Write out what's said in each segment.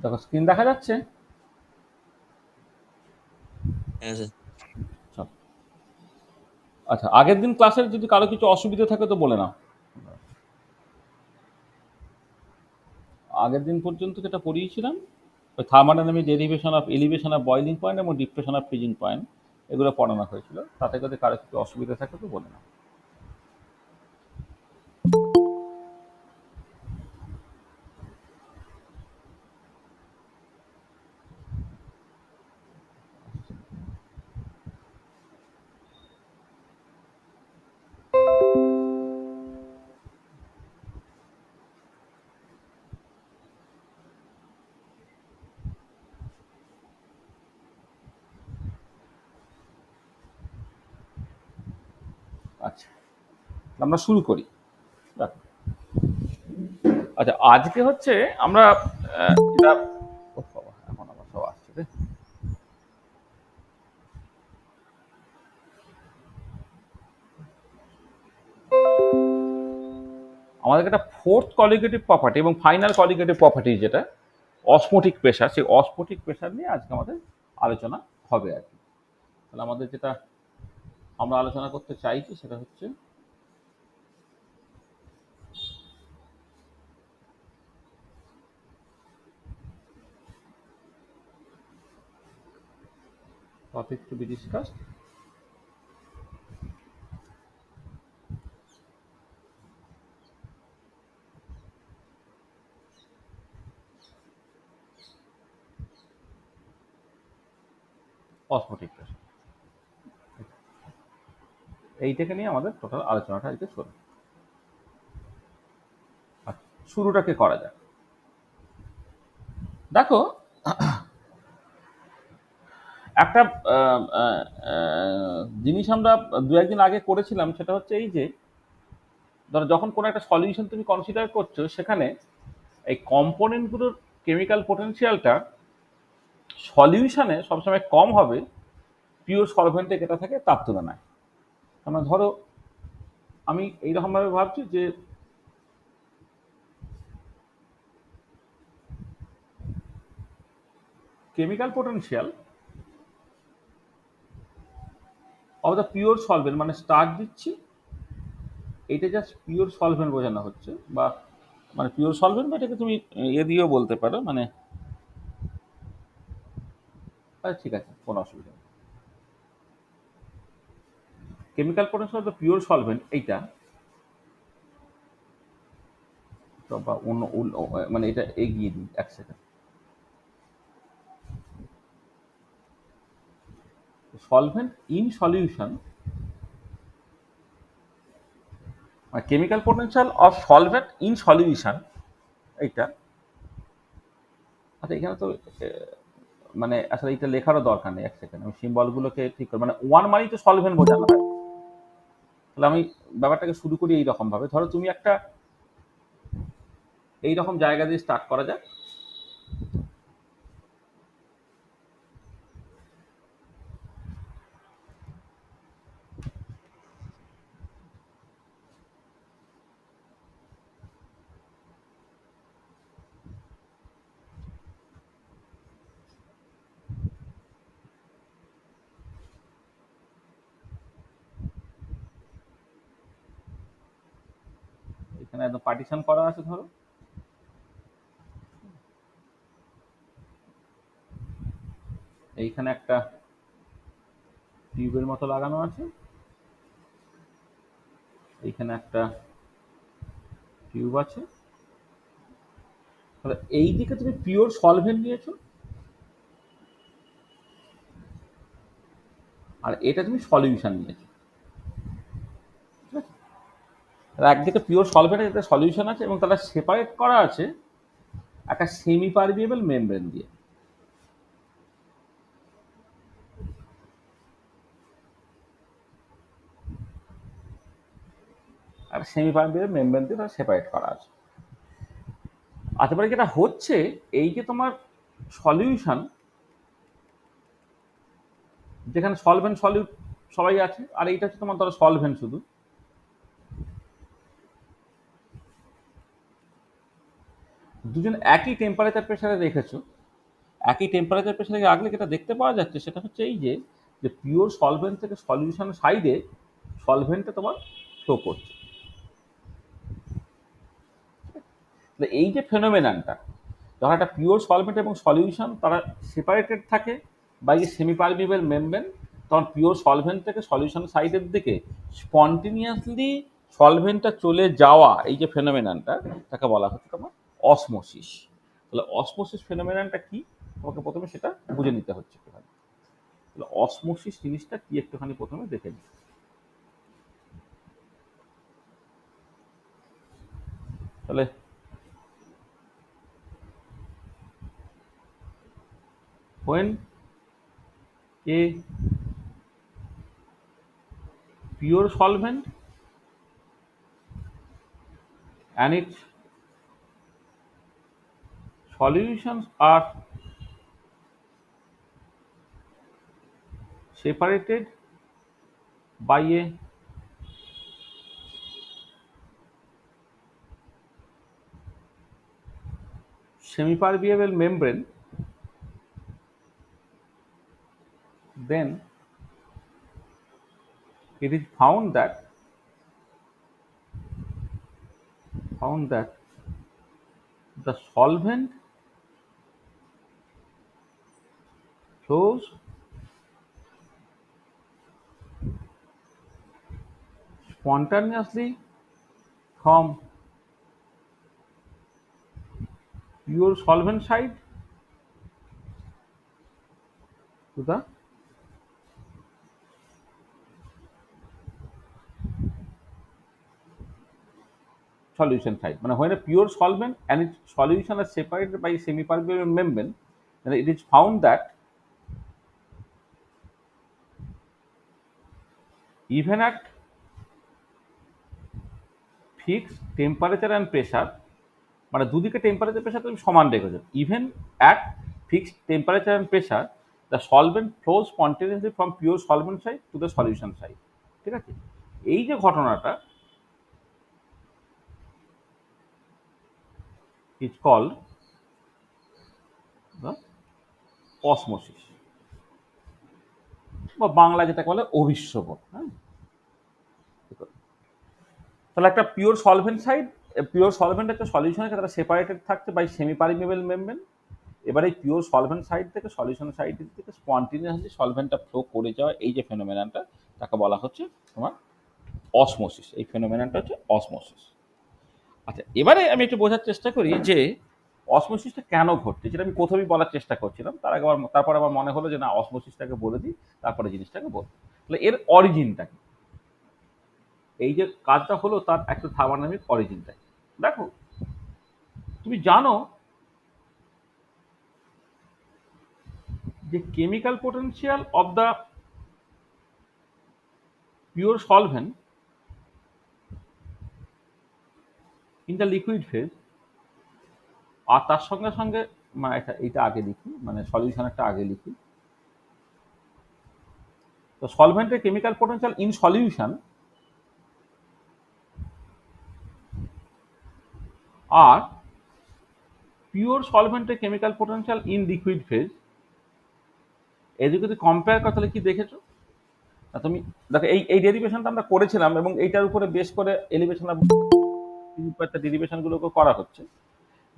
দেখো স্ক্রিন দেখা যাচ্ছে। হ্যাঁ স্যার। আচ্ছা, আগের দিন ক্লাসের যদি কারো কিছু অসুবিধা থাকে তো বলে নাও। আগের দিন পর্যন্ত যেটা পড়িয়েছিলাম, ওই thermodynamic derivation of elevation of boiling point এবং ডিপ্রেশন অফ ফ্রিজিং পয়েন্ট, এগুলো পড়ানো হয়েছিল। তাতে যদি কারো কিছু অসুবিধা থাকে তো বলে নাও। আচ্ছা, আমরা শুরু করি। দেখো, আচ্ছা আজকে হচ্ছে আমরা যেটা এখন আমার সব আসছে রে। আমাদের একটা ফোর্থ কলিগেটিভ প্রপার্টি এবং ফাইনাল কলিগেটিভ প্রপার্টি যেটা অসমোটিক প্রেশার, সেই অসমোটিক প্রেশার নিয়ে আজকে আমাদের আলোচনা হবে আর কি। তাহলে আমাদের যেটা আমরা আলোচনা করতে চাইছি সেটা হচ্ছে topic to be discussed, osmotic pressure. এইটাকে নিয়ে আমাদের টোটাল আলোচনাটা আজকে চলবে। আচ্ছা, শুরুটাকে করা যাক। দেখো, একটা জিনিস আমরা দু একদিন আগে করেছিলাম, সেটা হচ্ছে এই যে ধরো যখন কোনো একটা সলিউশন তুমি কনসিডার করছো, সেখানে এই কম্পোনেন্টগুলোর কেমিক্যাল পোটেনশিয়ালটা সলিউশনে সবসময় কম হবে পিওর সলভেন্টে যেটা থাকে তার তুলনায়। আমরা ধরো আমি এইরকমভাবে ভাবছি যে chemical potential of the pure solvent, মানে স্টার্ট দিচ্ছি, এটা জাস্ট পিওর সলভেন্ট বোঝানো হচ্ছে, বা মানে পিওর সলভেন্ট বা এটাকে তুমি ইয়ে দিয়েও বলতে পারো, মানে ঠিক আছে, কোনো অসুবিধা নেই। Chemical potential of the pure solvent এইটা, তো বা অন্য মানে এটা এগিয়ে দিই এক সেকেন্ড। সলভেন্ট ইন সলিউশন, মানে chemical potential of solvent in solution এইটা। আচ্ছা, এখানে তো মানে আসলে এটা লেখারও দরকার নেই, এক সেকেন্ড আমি সিম্বলগুলোকে ঠিক করি। মানে ওয়ান মানেই তো সলভেন্ট বোঝানো হয়। তাহলে আমি ব্যাপারটাকে শুরু করি এইরকম ভাবে। ধরো তুমি একটা এইরকম জায়গা দিয়ে স্টার্ট করা যাক। এখানে একদম পার্টিশন করা আছে। ধরো এইখানে একটা টিউবের মতো লাগানো আছে, এইখানে একটা টিউব আছে। তাহলে এই দিকে তুমি পিওর সলভেন্ট নিয়েছো, আর এটা তুমি সলিউশন নিয়েছো। ঠিক আছে, তাহলে একদিকে পিওর সলভেন্ট, একটা সলিউশন আছে, এবং তারা সেপারেট করা আছে একটা সেমি পারমিয়েবল মেমব্রেন দিয়ে। আর সেমি পারমিয়েবল মেমব্রেন দিয়ে তারা সেপারেট করা আছে। আচ্ছা, পরে যেটা হচ্ছে এই যে তোমার সলিউশন, যেখানে সলভেন্ট সলিউট সবাই আছে, আর এইটা হচ্ছে তোমার ধরো সলভেন্ট শুধু। দুজন একই টেম্পারেচার প্রেসারে রেখেছো, একই টেম্পারেচার প্রেসারে রাখলে যেটা দেখতে পাওয়া যাচ্ছে সেটা হচ্ছে এই যে পিওর সলভেন্ট থেকে সলিউশন সাইডে সলভেন্টটা তোমার ফ্লো করছে। এই যে ফেনোমেনানটা, যখন একটা পিওর সলভেন্ট এবং সলিউশন তারা সেপারেটেড থাকে বা এই সেমি পারমিয়েবল মেমব্রেন, তখন পিওর সলভেন্ট থেকে সলিউশন সাইডের দিকে স্পন্টিনিয়াসলি সলভেন্টটা চলে যাওয়া, এই যে ফেনোমেনানটা তাকে বলা হচ্ছে তোমার অসমোসিস। তাহলে অসমোসিস ফেনোমেনানটা কি, তোমাকে প্রথমে সেটা বুঝে নিতে হচ্ছে একটুখানি। তাহলে অসমোসিস জিনিসটা কি একটুখানি প্রথমে দেখে নিই। তাহলে when a pure solvent and its solutions are separated by a semi-permeable membrane, then it is found that the solvent flows spontaneously from pure solvent side to the solution side. When a pure solvent and its solution are separated by a semi-permeable membrane, then it is found that even at fixed temperature and pressure, মানে দুদিকে temperature pressure তুমি সমান রেখেছো, even at fixed temperature and pressure the solvent flows spontaneously from pure solvent side to the solution side. ঠিক আছে, এই যে ঘটনাটা ইজ কল্ড দ্য অসমোসিস, বা বাংলা যেটাকে বলে অভিস্রবণ। হ্যাঁ, তাহলে একটা pure solvent side, pure solvent একটা সলিউশনের সাথে তারা সেপারেটেড থাকছে বাই সেমি পারমিয়েবল মেমব্রেন। এবার এই পিওর সলভেন্ট সাইড থেকে সলিউশন সাইডের দিকে স্পন্টিনিয়াসলি সলভেন্টটা ফ্লো করে যাওয়া, এই যে ফেনোমেনানটা তাকে বলা হচ্ছে তোমার অসমোসিস। এই ফেনোমেনানটা হচ্ছে অসমোসিস। আচ্ছা, এবারে আমি একটু বোঝার চেষ্টা করি যে অসমোসিসটা কেন ঘটছে, যেটা আমি প্রথমেই বলার চেষ্টা করছিলাম। তারপর আবার মনে হলো যে না, অসমোসিসটাকে বলে দিই, তারপরে জিনিসটাকে বলবো। তাহলে এর অরিজিনটা কি, এই যে কাজটা হলো তার একটা থার্মোডাইনামিক অরিজিনটা কি। দেখো, তুমি জানো যে chemical potential of the pure solvent in the liquid phase, আর তার সঙ্গে সঙ্গে এইটা আগে লিখি, মানে সলিউশনেরটা আগে লিখি। তো সলভেন্টের কেমিক্যাল পোটেনশিয়াল ইন সলিউশন আর পিওর সলভেন্টের chemical potential in liquid phase, এদের যদি কম্পেয়ার করো তাহলে কি দেখেছো না তুমি? দেখো, এই ডেরিভেশনটা আমরা করেছিলাম এবং এইটার উপরে বেশ করে এলিভেশন ডেরিভেশনগুলোকে করা হচ্ছে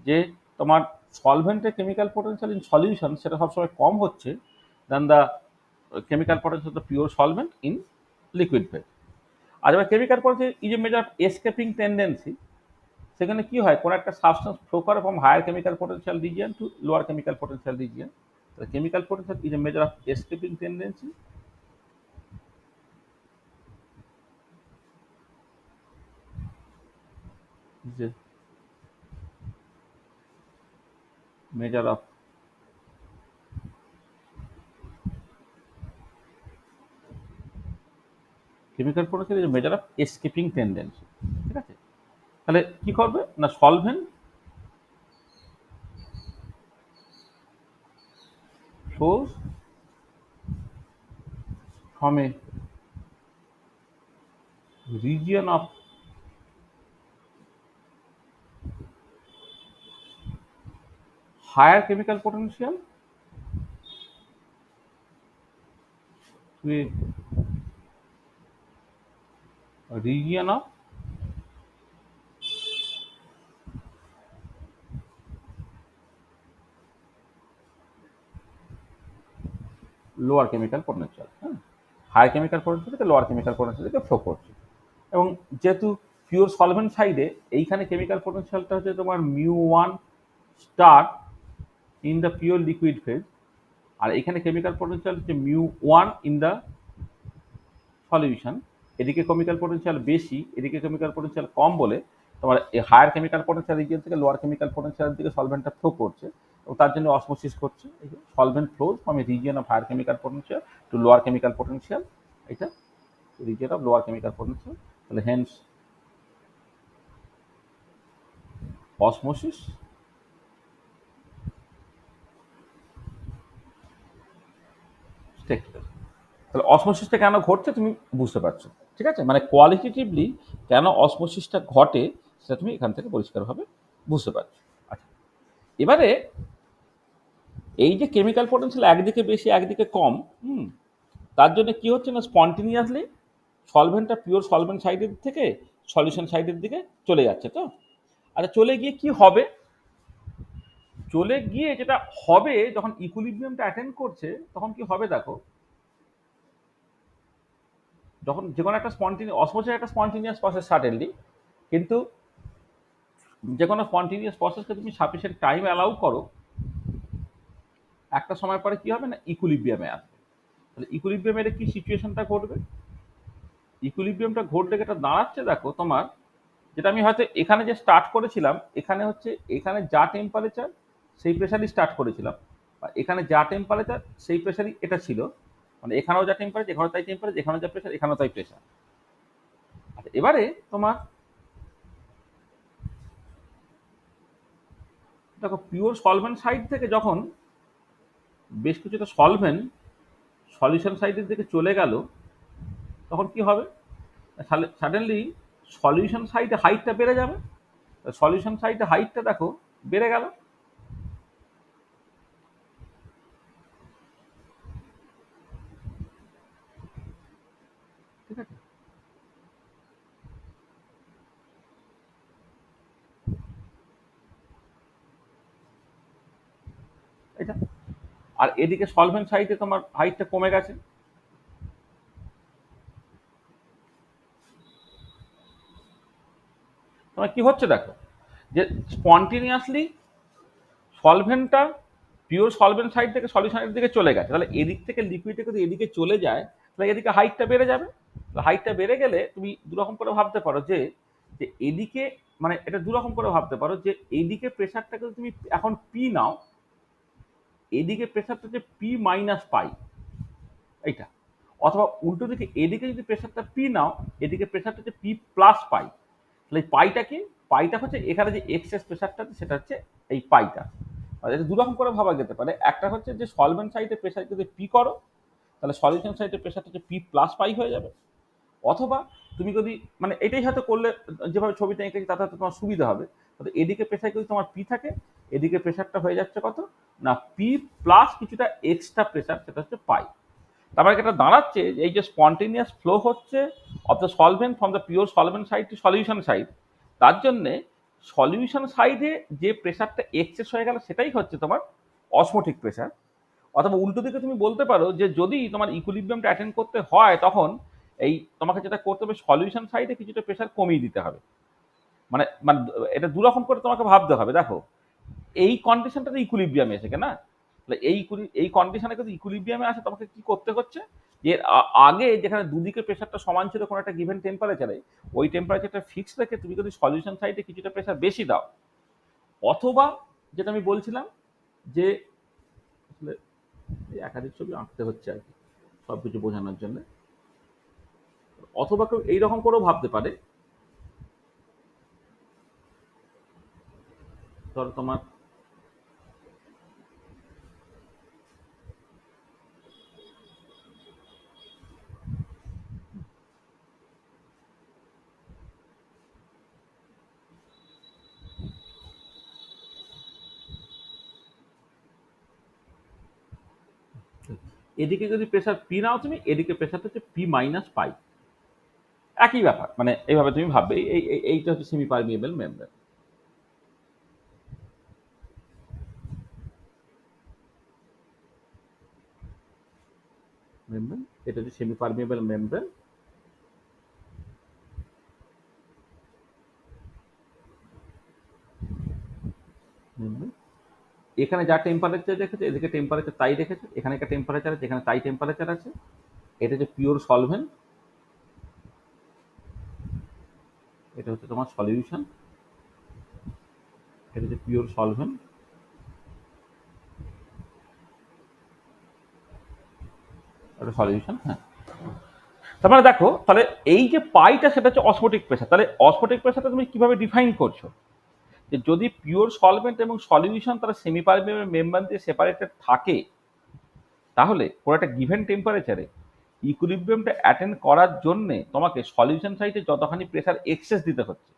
যে তোমার সলভেন্টের কেমিক্যাল পোটেনশিয়াল ইন সলিউশন সেটা সবসময় কম হচ্ছে than the chemical potential of pure solvent in liquid phase. আর এবার chemical potential is a measure of escaping tendency. সেখানে কি হয়, কোনো একটা সাবস্টেন্স ফ্লো করে from higher chemical potential region to lower chemical potential region. Chemical potential is a measure of escaping tendency is a measure of chemical potential is a measure of escaping tendency। ঠিক আছে, তাহলে কি করবে না, solvent flows from a region of higher chemical potential to a region of lower chemical potential. হ্যাঁ, high chemical potential থেকে lower chemical potential থেকে flow করছে। এবং যেহেতু পিওর সলভেন্ট সাইডে এইখানে কেমিক্যাল পোটেনশিয়ালটা হচ্ছে তোমার μ1 star in the pure liquid phase, আর এখানে কেমিক্যাল পোটেনশিয়াল হচ্ছে μ1 ইন দ্য সলিউশন। এদিকে কেমিক্যাল পোটেনশিয়াল বেশি, এদিকে কেমিক্যাল পোটেনশিয়াল কম বলে তোমার এই হায়ার কেমিক্যাল পোটেনশিয়াল রিজিয়ন থেকে লোয়ার কেমিক্যাল পোটেনশিয়ালের দিকে সলভেন্টটা ফ্লো করছে, এবং তার জন্য অসমোসিস করছে। এই যে solvent flows from a region of higher chemical potential to lower chemical potential, এটা region of lower chemical potential. তাহলে হেন্স অসমোসিস টেক্স প্লেস। তাহলে অসমোসিসটা কেন ঘটছে তুমি বুঝতে পারছো, ঠিক আছে? মানে কোয়ালিটেটিভলি কেন অসমোসিসটা ঘটে সেটা তুমি এখান থেকে পরিষ্কারভাবে বুঝতে পারছো। আচ্ছা, এবারে এই যে কেমিক্যাল পোটেনশিয়াল একদিকে বেশি একদিকে কম, তার জন্য কি হচ্ছে না, স্পন্টিনিয়াসলি সলভেন্টটা পিওর সলভেন্ট সাইডের থেকে সলিউশন সাইডের দিকে চলে যাচ্ছে। তো আচ্ছা, চলে গিয়ে কি হবে? চলে গিয়ে যেটা হবে যখন ইকুইলিব্রিয়ামটা অ্যাটেন্ড করছে তখন কি হবে দেখো, যখন যে কোনো একটা অসমোসিস একটা স্পন্টিনিয়াস প্রসেস সার্টেনলি, কিন্তু যে কোনো স্পন্টিনিয়াস প্রসেসকে তুমি সাফিসিয়েন্ট টাইম অ্যালাউ করো, একটা সময় পরে কি হবে না, ইকুইলিব্রিয়ামে আসবে। তাহলে ইকুইলিব্রিয়ামের কি সিচুয়েশনটা ঘটবে? ইকুইলিব্রিয়ামটা ঘটলে যেটা দাঁড়াচ্ছে দেখো তোমার, যেটা আমি হয়তো এখানে যে স্টার্ট করেছিলাম, এখানে হচ্ছে এখানে যা টেম্পারেচার সেই প্রেশারই স্টার্ট করেছিলাম, বা এখানে যা টেম্পারেচার সেই প্রেশারই এটা ছিল। মানে এখানেও যা টেম্পারেচার এখানেও তাই টেম্পারেচার, এখানেও যা প্রেশার এখানেও তাই প্রেশার। আচ্ছা, এবারে তোমার দেখো পিওর সলভেন্ট সাইড থেকে যখন বেশ কিছুটা সলভেন্ট সলিউশন সাইডের দিকে চলে গেল, তখন কি হবে? সাডেনলি সলিউশন সাইডে হাইটটা বেড়ে যাবে। সলিউশন সাইডে হাইটটা দেখো বেড়ে গেল, ঠিক আছে? এটা আর এদিকে সলভেন্ট সাইডে তোমার হাইটটা কমে গেছে। তোমার কি হচ্ছে দেখো, যে স্পন্টিনিয়াসলি সলভেন্টটা পিওর সলভেন্ট সাইড থেকে সলিউশনের দিকে চলে গেছে, তাহলে এদিক থেকে লিকুইডে যদি এদিকে চলে যায় তাহলে এদিকে হাইটটা বেড়ে যাবে। হাইটটা বেড়ে গেলে তুমি দুরকম করে ভাবতে পারো যে যে এদিকে, মানে এটা দুরকম করে ভাবতে পারো যে এইদিকে প্রেশারটাকে তুমি এখন পি নাও, এদিকে প্রেশারটা হচ্ছে পি মাইনাস পাই, এইটা। অথবা উল্টো দিকে এদিকে যদি প্রেশারটা পি নাও, এদিকে প্রেশারটা হচ্ছে পি প্লাস পাই। তাহলে এই পাইটা কি? পাইটা হচ্ছে এখানে যে এক্সেস প্রেশারটা আছে সেটা হচ্ছে এই পাইটা। আর এটা দুরকম করে ভাবা যেতে পারে। একটা হচ্ছে যে সলভেন্ট সাইডে প্রেশার যদি পি করো তাহলে সলিউশন সাইডে প্রেশারটা হচ্ছে পি প্লাস পাই হয়ে যাবে। অথবা তুমি যদি মানে এটাই হয়তো করলে, যেভাবে ছবিটা এঁকেছি তাতে হয়তো তোমার সুবিধা হবে। তাহলে এদিকে প্রেশার যদি তোমার পি থাকে, এদিকে প্রেশারটা হয়ে যাচ্ছে কত না, পি প্লাস কিছুটা এক্সট্রা প্রেশার, সেটা হচ্ছে পাই। তারপরে এটা দাঁড়াচ্ছে এই যে স্পন্টেনিয়াস ফ্লো হচ্ছে of the solvent from the pure solvent side to solution side, তার জন্যে সলিউশন সাইডে যে প্রেশারটা এক্সেস হয়ে গেল সেটাই হচ্ছে তোমার অসমোটিক প্রেশার। অথবা উল্টো দিকে তুমি বলতে পারো যে যদি তোমার ইকুইলিব্রিয়ামটা অ্যাটেন্ড করতে হয় তখন এই তোমাকে যেটা করতে হবে সলিউশন সাইডে কিছুটা প্রেশার কমিয়ে দিতে হবে। মানে মানে এটা দুরকম করে তোমাকে ভাবতে হবে। দেখো এই কন্ডিশনটাতে ইকুইলিব্রিয়ামে এসে না, তাহলে এই কন্ডিশনে যদি ইকুইলিব্রিয়ামে আসে তোমাকে কি করতে হচ্ছে, এর আগে যেখানে দুদিকে প্রেশারটা সমান ছিল কোনো একটা গিভেন টেম্পারেচারে, ওই টেম্পারেচারটা ফিক্সড রেখে তুমি যদি সলিউশন সাইডে কিছুটা প্রেশার বেশি দাও, অথবা যেটা আমি বলছিলাম যে আসলে একাধিক ছবি আঁকতে হচ্ছে আর কি সবকিছু বোঝানোর জন্য, অথবা কেউ এইরকম করেও ভাবতে পারে, ধরো তোমার এদিকে যদি প্রেসার পি নাও তুমি, এদিকে প্রেসারটা হচ্ছে পি মাইনাস পাই, একই ব্যাপার, মানে এইভাবে তুমি ভাববে। এইটা হচ্ছে সেমি পারমিয়েবল মেমব্রেন। মেমব্রেন, এটা হচ্ছে সেমি পারমিয়েবল মেমব্রেন। এখানে যা টেম্পারেচার রেখেছে, এদিকে টেম্পারেচার তাই রেখেছে, এখানে একটা টেম্পারেচার আছে, এখানে তাই টেম্পারেচার আছে। এটা হচ্ছে পিওর সলভেন্ট, এটা হচ্ছে তোমার সলিউশন, এটা হচ্ছে পিওর সলভেন্ট, এটা সলিউশন। হ্যাঁ, তার মানে দেখো তাহলে এই যে পাইটা সেটা হচ্ছে অসমোটিক প্রেসার। তাহলে অসমোটিক প্রেসারটা তুমি কিভাবে ডিফাইন করছো? যে যদি পিওর সলভেন্ট এবং সলিউশন তারা সেমি পারমিয়েবল মেমব্রেন দিয়ে সেপারেটেড থাকে, তাহলে কোনো একটা গিভেন টেম্পারেচারে ইকুইলিব্রিয়ামটা অ্যাটেন্ড করার জন্য তোমাকে সলিউশন সাইডে যতখানি প্রেসার এক্সেস দিতে হচ্ছে,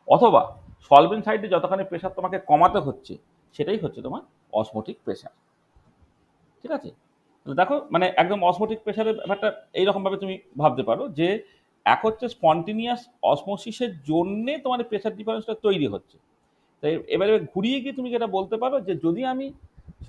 অথবা সলভেন্ট সাইডে যতখানি প্রেসার তোমাকে কমাতে হচ্ছে, সেটাই হচ্ছে তোমার অসমোটিক প্রেসার। ঠিক আছে? দেখো মানে একদম অসমোটিক প্রেসারের ব্যাপারটা এইরকমভাবে তুমি ভাবতে পারো যে এক হচ্ছে স্পন্টিনিয়াস অসমোসিসের জন্যে তোমার প্রেসার ডিফারেন্সটা তৈরি হচ্ছে। তাই এবারে ঘুরিয়ে গিয়ে তুমি যেটা বলতে পারো যে যদি আমি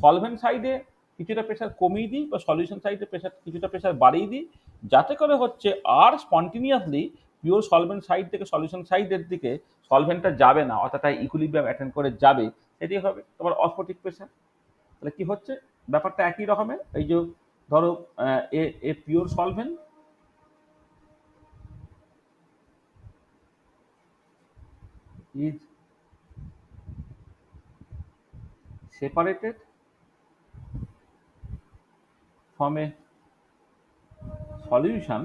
সলভেন্ট সাইডে কিছুটা প্রেসার কমিয়ে দিই বা সলিউশন সাইডে প্রেসার কিছুটা প্রেসার বাড়িয়ে দিই, যাতে করে হচ্ছে আর স্পন্টিনিয়াসলি পিওর সলভেন্ট সাইড থেকে সলিউশন সাইডের দিকে সলভেন্টটা যাবে না, অর্থাৎ ইকুইলিব্রিয়াম অ্যাটেন্ড করে যাবে, সেটাই হবে তোমার অসমোটিক প্রেসার। তাহলে কি হচ্ছে, ব্যাপারটা একই রকমের। এই যে ধরো a pure solvent is separated from a solution,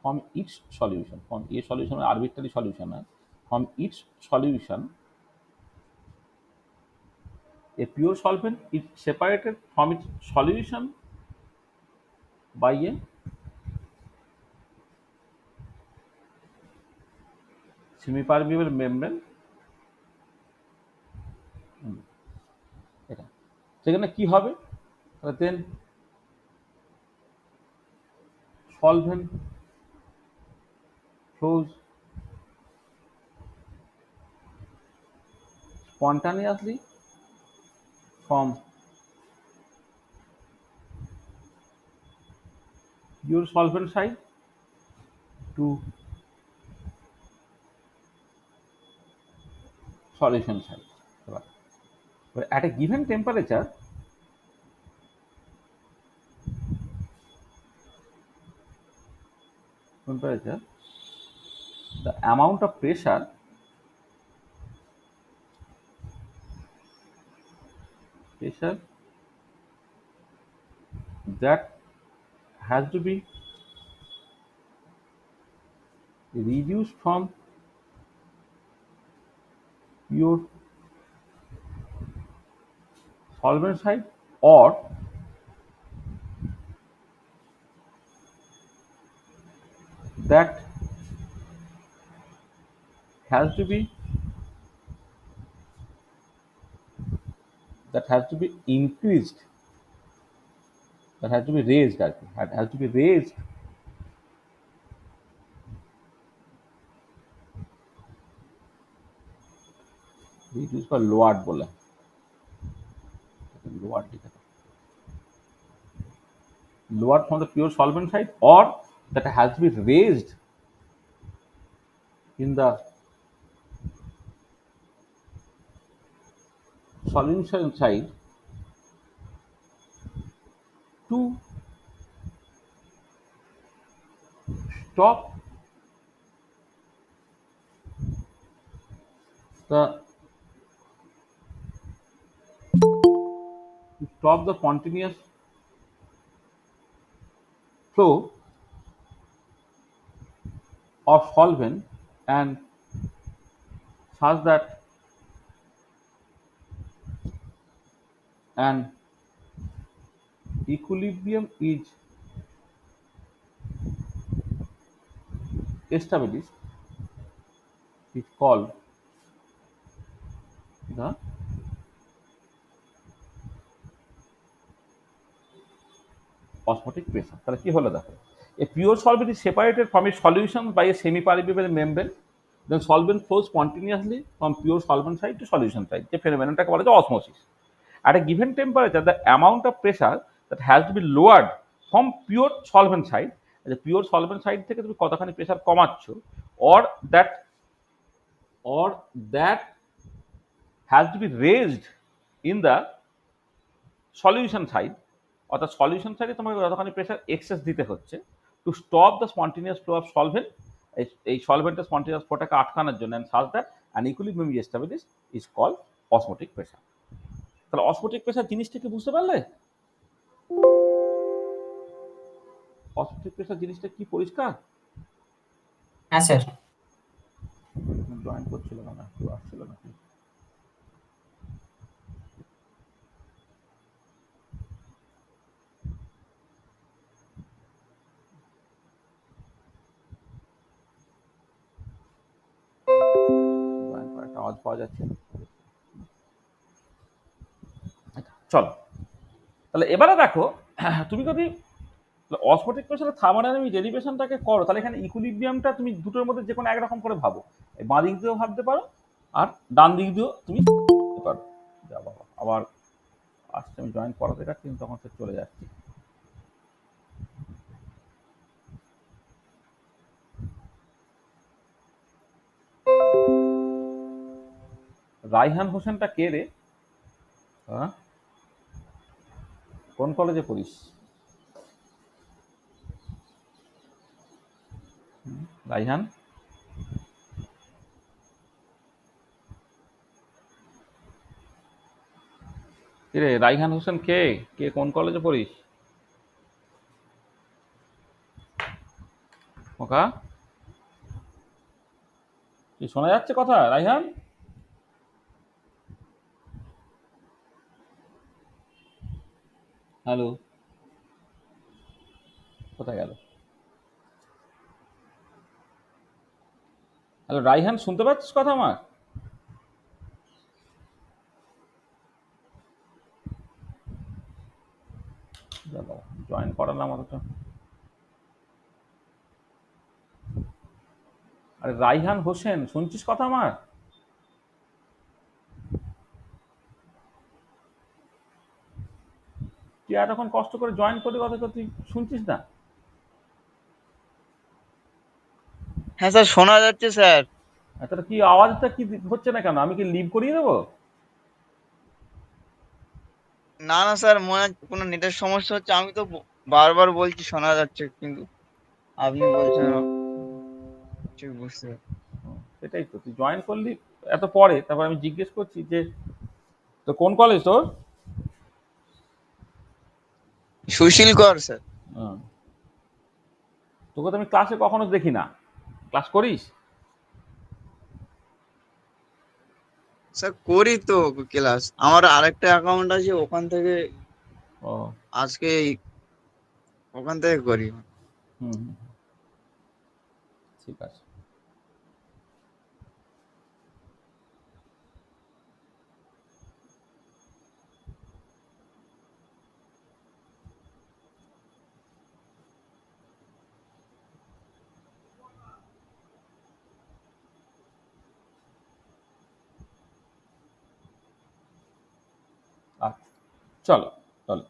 from each solution, from a solution arbitrary solution, from each solution a pure solvent is separated from its solution by a semi-permeable membrane। এটা সেখানে কি হবে, দেন solvent flows spontaneously from pure solvent side to solution side। But at a given temperature, the amount of pressure that has to be reduced from pure solvent side, or that has to be increased, that has to be raised, I think, that has to be raised reduced বা lowered বলে, lowered লিখে দাও, lowered from the pure solvent side, or that has to be raised in the solution side to stop the continuous flow of solvent, and such that an equilibrium is established, is called the osmotic pressure. তাহলে কি হলো দেখো, a pure solvent is separated from a solution by a semi permeable membrane, then solvent flows continuously from pure solvent side to solution side, যে ফেনোমেননটাকে বলা যায় osmosis. At a given temperature, the amount of pressure that has to be lowered from pure solvent side, the pure solvent side থেকে তুমি কতখানি pressure কমাচ্ছ, or that or that has to be raised in the solution side, অর্থাৎ solution সাইডে তোমাকে যতখানি pressure excess দিতে হচ্ছে to stop the spontaneous flow of solvent, এই সলভেন্টের স্পন্টিনিয়াস ফ্লোটাকে আটকানোর জন্য, and such that an equilibrium is established is called osmotic pressure. তাহলে অসমোটিক প্রেসার জিনিসটা কি বুঝতে পারলে? অসমোটিক প্রেসার জিনিসটা কি পরিষ্কার? হ্যাঁ স্যার। জয়েন করছিল না, কেউ আসছিল নাকি? জয়েন করার একটা আওয়াজ পাওয়া যাচ্ছে। চলো, তাহলে এবারে দেখো, তুমি যদি অসমোটিক প্রেসারের থার্মোডাইনামিক ডেরিভেশনটাকে করো, তাহলে এখানে ইকুইলিব্রিয়ামটা তুমি দুটোর মধ্যে যে কোনো একরকম করে ভাবো, বাঁ দিক দিয়েও ভাবতে পারো আর ডান দিক দিয়েও তুমি ভাবতে পারো। যা বাবা, আবার আসছে, আমি জয়েন করাতে যাচ্ছি তখন সে চলে যাচ্ছে। রাইহান হোসেনটা কে রে? হ্যাঁ, কোন কলেজে পড়িস? রাইহান, কে রে? রাইহান হোসেন কে? কে কোন কলেজে পড়িস? ওকা, কি শোনা যাচ্ছে কথা রাইহান? হ্যালো, কোথায় গেল? হ্যালো রাইহান, শুনতে পাচ্ছিস কথা আমার? জয়েন করালাম অথচ। আরে রাইহান হোসেন, শুনছিস কথা আমার? তুই এতক্ষণ কষ্ট করে জয়েন করলি, অথচ তুই শুনছিস না? হ্যাঁ স্যার, শোনা যাচ্ছে স্যার। তোর কি আওয়াজটা কি হচ্ছে না কেন? আমি কি লিভ করিয়ে দেবো? না না স্যার, মনে হয় কোনো নেটের সমস্যা হচ্ছে। আমি তো বারবার বলছি শোনা যাচ্ছে, কিন্তু আপনি বলছেন ঠিক বুঝতে পারছি। সেটাই তো, তুই জয়েন করলি এত পরে, তারপর আমি জিজ্ঞেস করছি যে তো কোন কলেজ তোর? সুশীল কর স্যার। হুম, তোকে তো আমি ক্লাসে কখনো দেখি না, ক্লাস করিস? স্যার করি তো ক্লাস, আমার আরেকটা অ্যাকাউন্ট আছে, ওখান থেকে ও, আজকে ওখান থেকে করি। হুম হুম, ঠিক আছে। আচ্ছা, চলো চলো।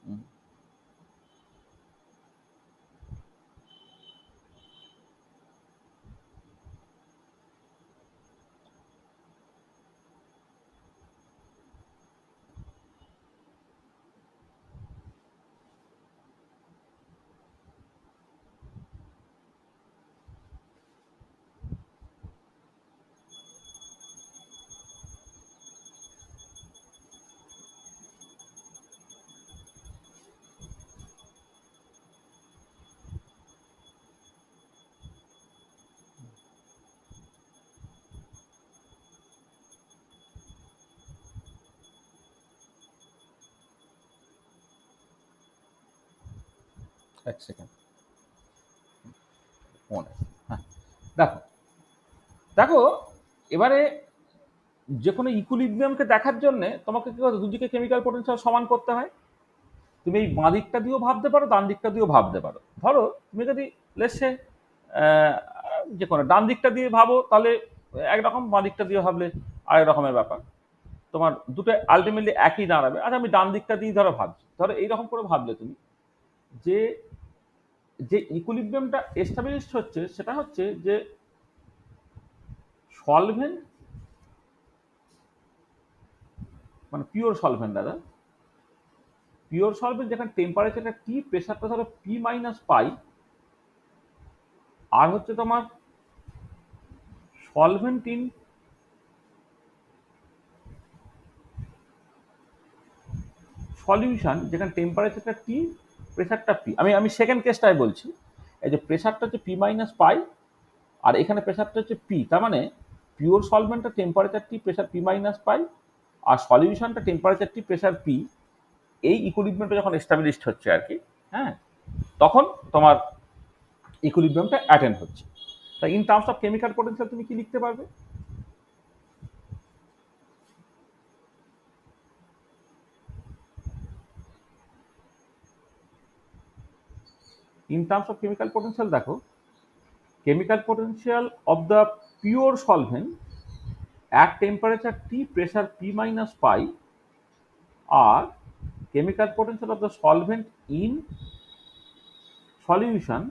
হুম, এক সেকেন্ড, ফোন আছে। হ্যাঁ, দেখো, দেখো এবারে যে কোনো ইকুইলিব্রিয়ামকে দেখার জন্য তোমাকে কি করতে দুদিকে কেমিক্যাল পোটেনশিয়াল সমান করতে হয়। তুমি এই বাঁ দিকটা দিয়েও ভাবতে পারো, ডান দিকটা দিয়েও ভাবতে পারো। ধরো তুমি যদি লেসে যে কোনো ডান দিকটা দিয়ে ভাবো তাহলে একরকম, বাঁ দিকটা দিয়ে ভাবলে আরেক রকমের ব্যাপার। তোমার দুটো আলটিমেটলি একই দাঁড়াবে। আচ্ছা আমি ডান দিকটা দিয়ে ধরো ভাবছি, ধরো এইরকম করে ভাবলে তুমি যে যে ইকুইলিব্রিয়ামটা এস্টাবলিশড হচ্ছে সেটা হচ্ছে যে সলভেন্ট, মানে পিওর সলভেন্ট দাদা, পিওর সলভেন্ট যেখানে টেম্পারেচারটা টি, প্রেসারটা ধরো পি মাইনাস পাই, আর হচ্ছে তোমার সলভেন্ট ইন সলিউশন যেখানে টেম্পারেচারটা টি, প্রেসারটা পি। আমি সেকেন্ড কেসটাই বলছি। এই যে প্রেসারটা হচ্ছে পি মাইনাস পাই আর এখানে প্রেসারটা হচ্ছে পি, তার মানে পিওর সলভেন্টটা temperature T, pressure P minus pi, আর সলিউশনটা টেম্পারেচার টি, প্রেসার পি। এই ইকুইলিব্রিয়ামটা যখন এস্টাবলিশড হচ্ছে আর কি, হ্যাঁ, তখন তোমার ইকুইলিব্রিয়ামটা অ্যাটেন্ড হচ্ছে। তা in terms of chemical potential তুমি কি লিখতে পারবে? In terms of chemical potential দেখো, chemical potential of the pure solvent at temperature T, pressure P minus pi, or chemical potential of the solvent in solution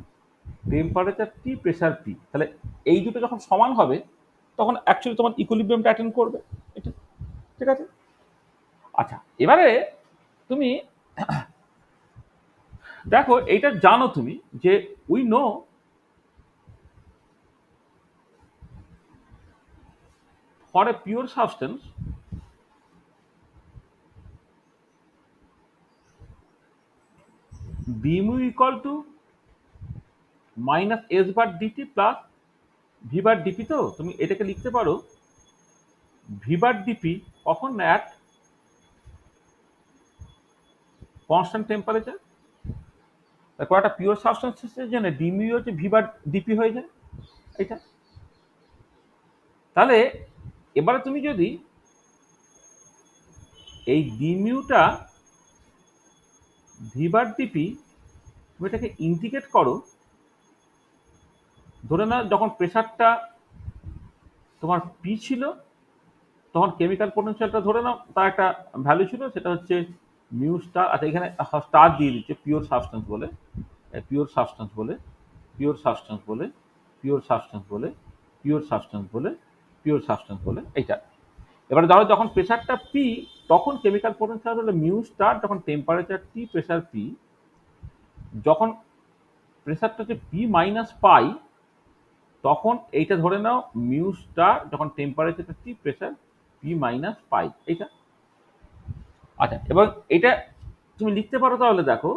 temperature T, pressure P। তাহলে এই দুটো যখন সমান হবে তখন অ্যাকচুয়ালি তোমার ইকুইলিব্রিয়ামটা attend করবে। এটা ঠিক আছে। আচ্ছা এবারে তুমি দেখো এইটা জানো তুমি যে we know for a pure substance b mu equal to minus s bar dt plus v bar dp. তো তুমি এটাকে লিখতে পারো ভি বার ডিপি কখন অ্যাট কনস্ট্যান্ট টেম্পারেচার। তারপর একটা পিওর সাবস্টেন্সের জন্য ডিমিউ হচ্ছে ভি বার ডিপি হয়ে যায় এটা। তাহলে এবারে তুমি যদি এই ডিমিউটা ভি বার ডিপি তুমি এটাকে ইন্টিগ্রেট করো, ধরে না যখন প্রেসারটা তোমার পি ছিল তখন কেমিক্যাল পোটেনশিয়ালটা ধরে নাও তার একটা ভ্যালু ছিল, সেটা হচ্ছে মিউ স্টার। আচ্ছা এখানে স্টার দিয়ে দিচ্ছে পিওর সাবস্টেন্স বলে, পিওর সাবস্টেন্স বলে, পিওর সাবস্টেন্স বলে, পিওর সাবস্টেন্স বলে, পিওর সাবস্টেন্স বলে, পিওর সাবস্টেন্স বলে এইটা। এবারে ধরো যখন প্রেসারটা পি তখন কেমিক্যাল পোটেনশিয়াল হলো মিউ স্টার, যখন টেম্পারেচার টি, প্রেসার পি। যখন প্রেসারটা হচ্ছে পি মাইনাস পাই তখন এইটা ধরে নাও মিউ স্টার, যখন টেম্পারেচারটা টি, প্রেসার পি মাইনাস পাই এইটা। আচ্ছা এবার এটা তুমি লিখতে পারো তাহলে দেখো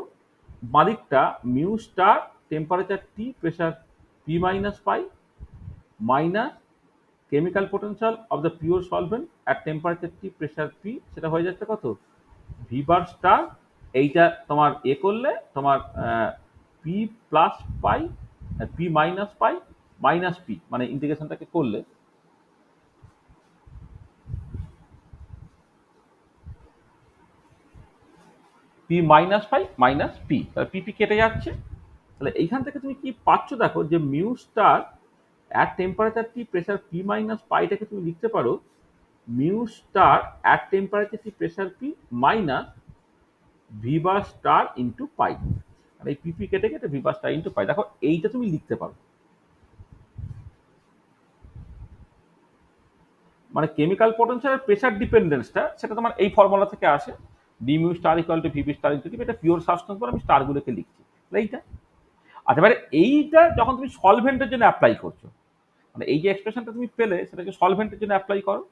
বাঁদিকটা mu star temperature T, pressure P minus pi minus chemical potential of the pure solvent at temperature T, pressure P, সেটা হয়ে যাচ্ছে কত ভি বার স্টার। এইটা তোমার করলে তোমার পি প্লাস পাই, P minus pi minus P, মানে ইন্টিগ্রেশনটাকে করলে P minus pi minus P, তাহলে পি কেটে যাচ্ছে। তাহলে এইখান থেকে তুমি কি পাচ্ছ দেখো যে mu star at temperature T, pressure P minus পাইটাকে তুমি লিখতে পারো mu star at temperature T, pressure P minus V bar star into pi. আর এই পিপি কেটে কেটে V bar star into pi. দেখো এইটা তুমি লিখতে পারো, মানে কেমিক্যাল পোটেনশিয়ালের প্রেসার ডিপেন্ডেন্সটা সেটা তোমার এই ফর্মুলা থেকে আসে, D mu star equal to VB star into, এটা পিওর সাবস্টেন্স বলে আমি স্টারগুলোকে লিখছি এইটা। আচ্ছা এবারে এইটা যখন তুমি সলভেন্টের জন্য অ্যাপ্লাই করছো, মানে এই যে এক্সপ্রেশনটা তুমি পেলে সেটাকে সলভেন্টের জন্য অ্যাপ্লাই করো,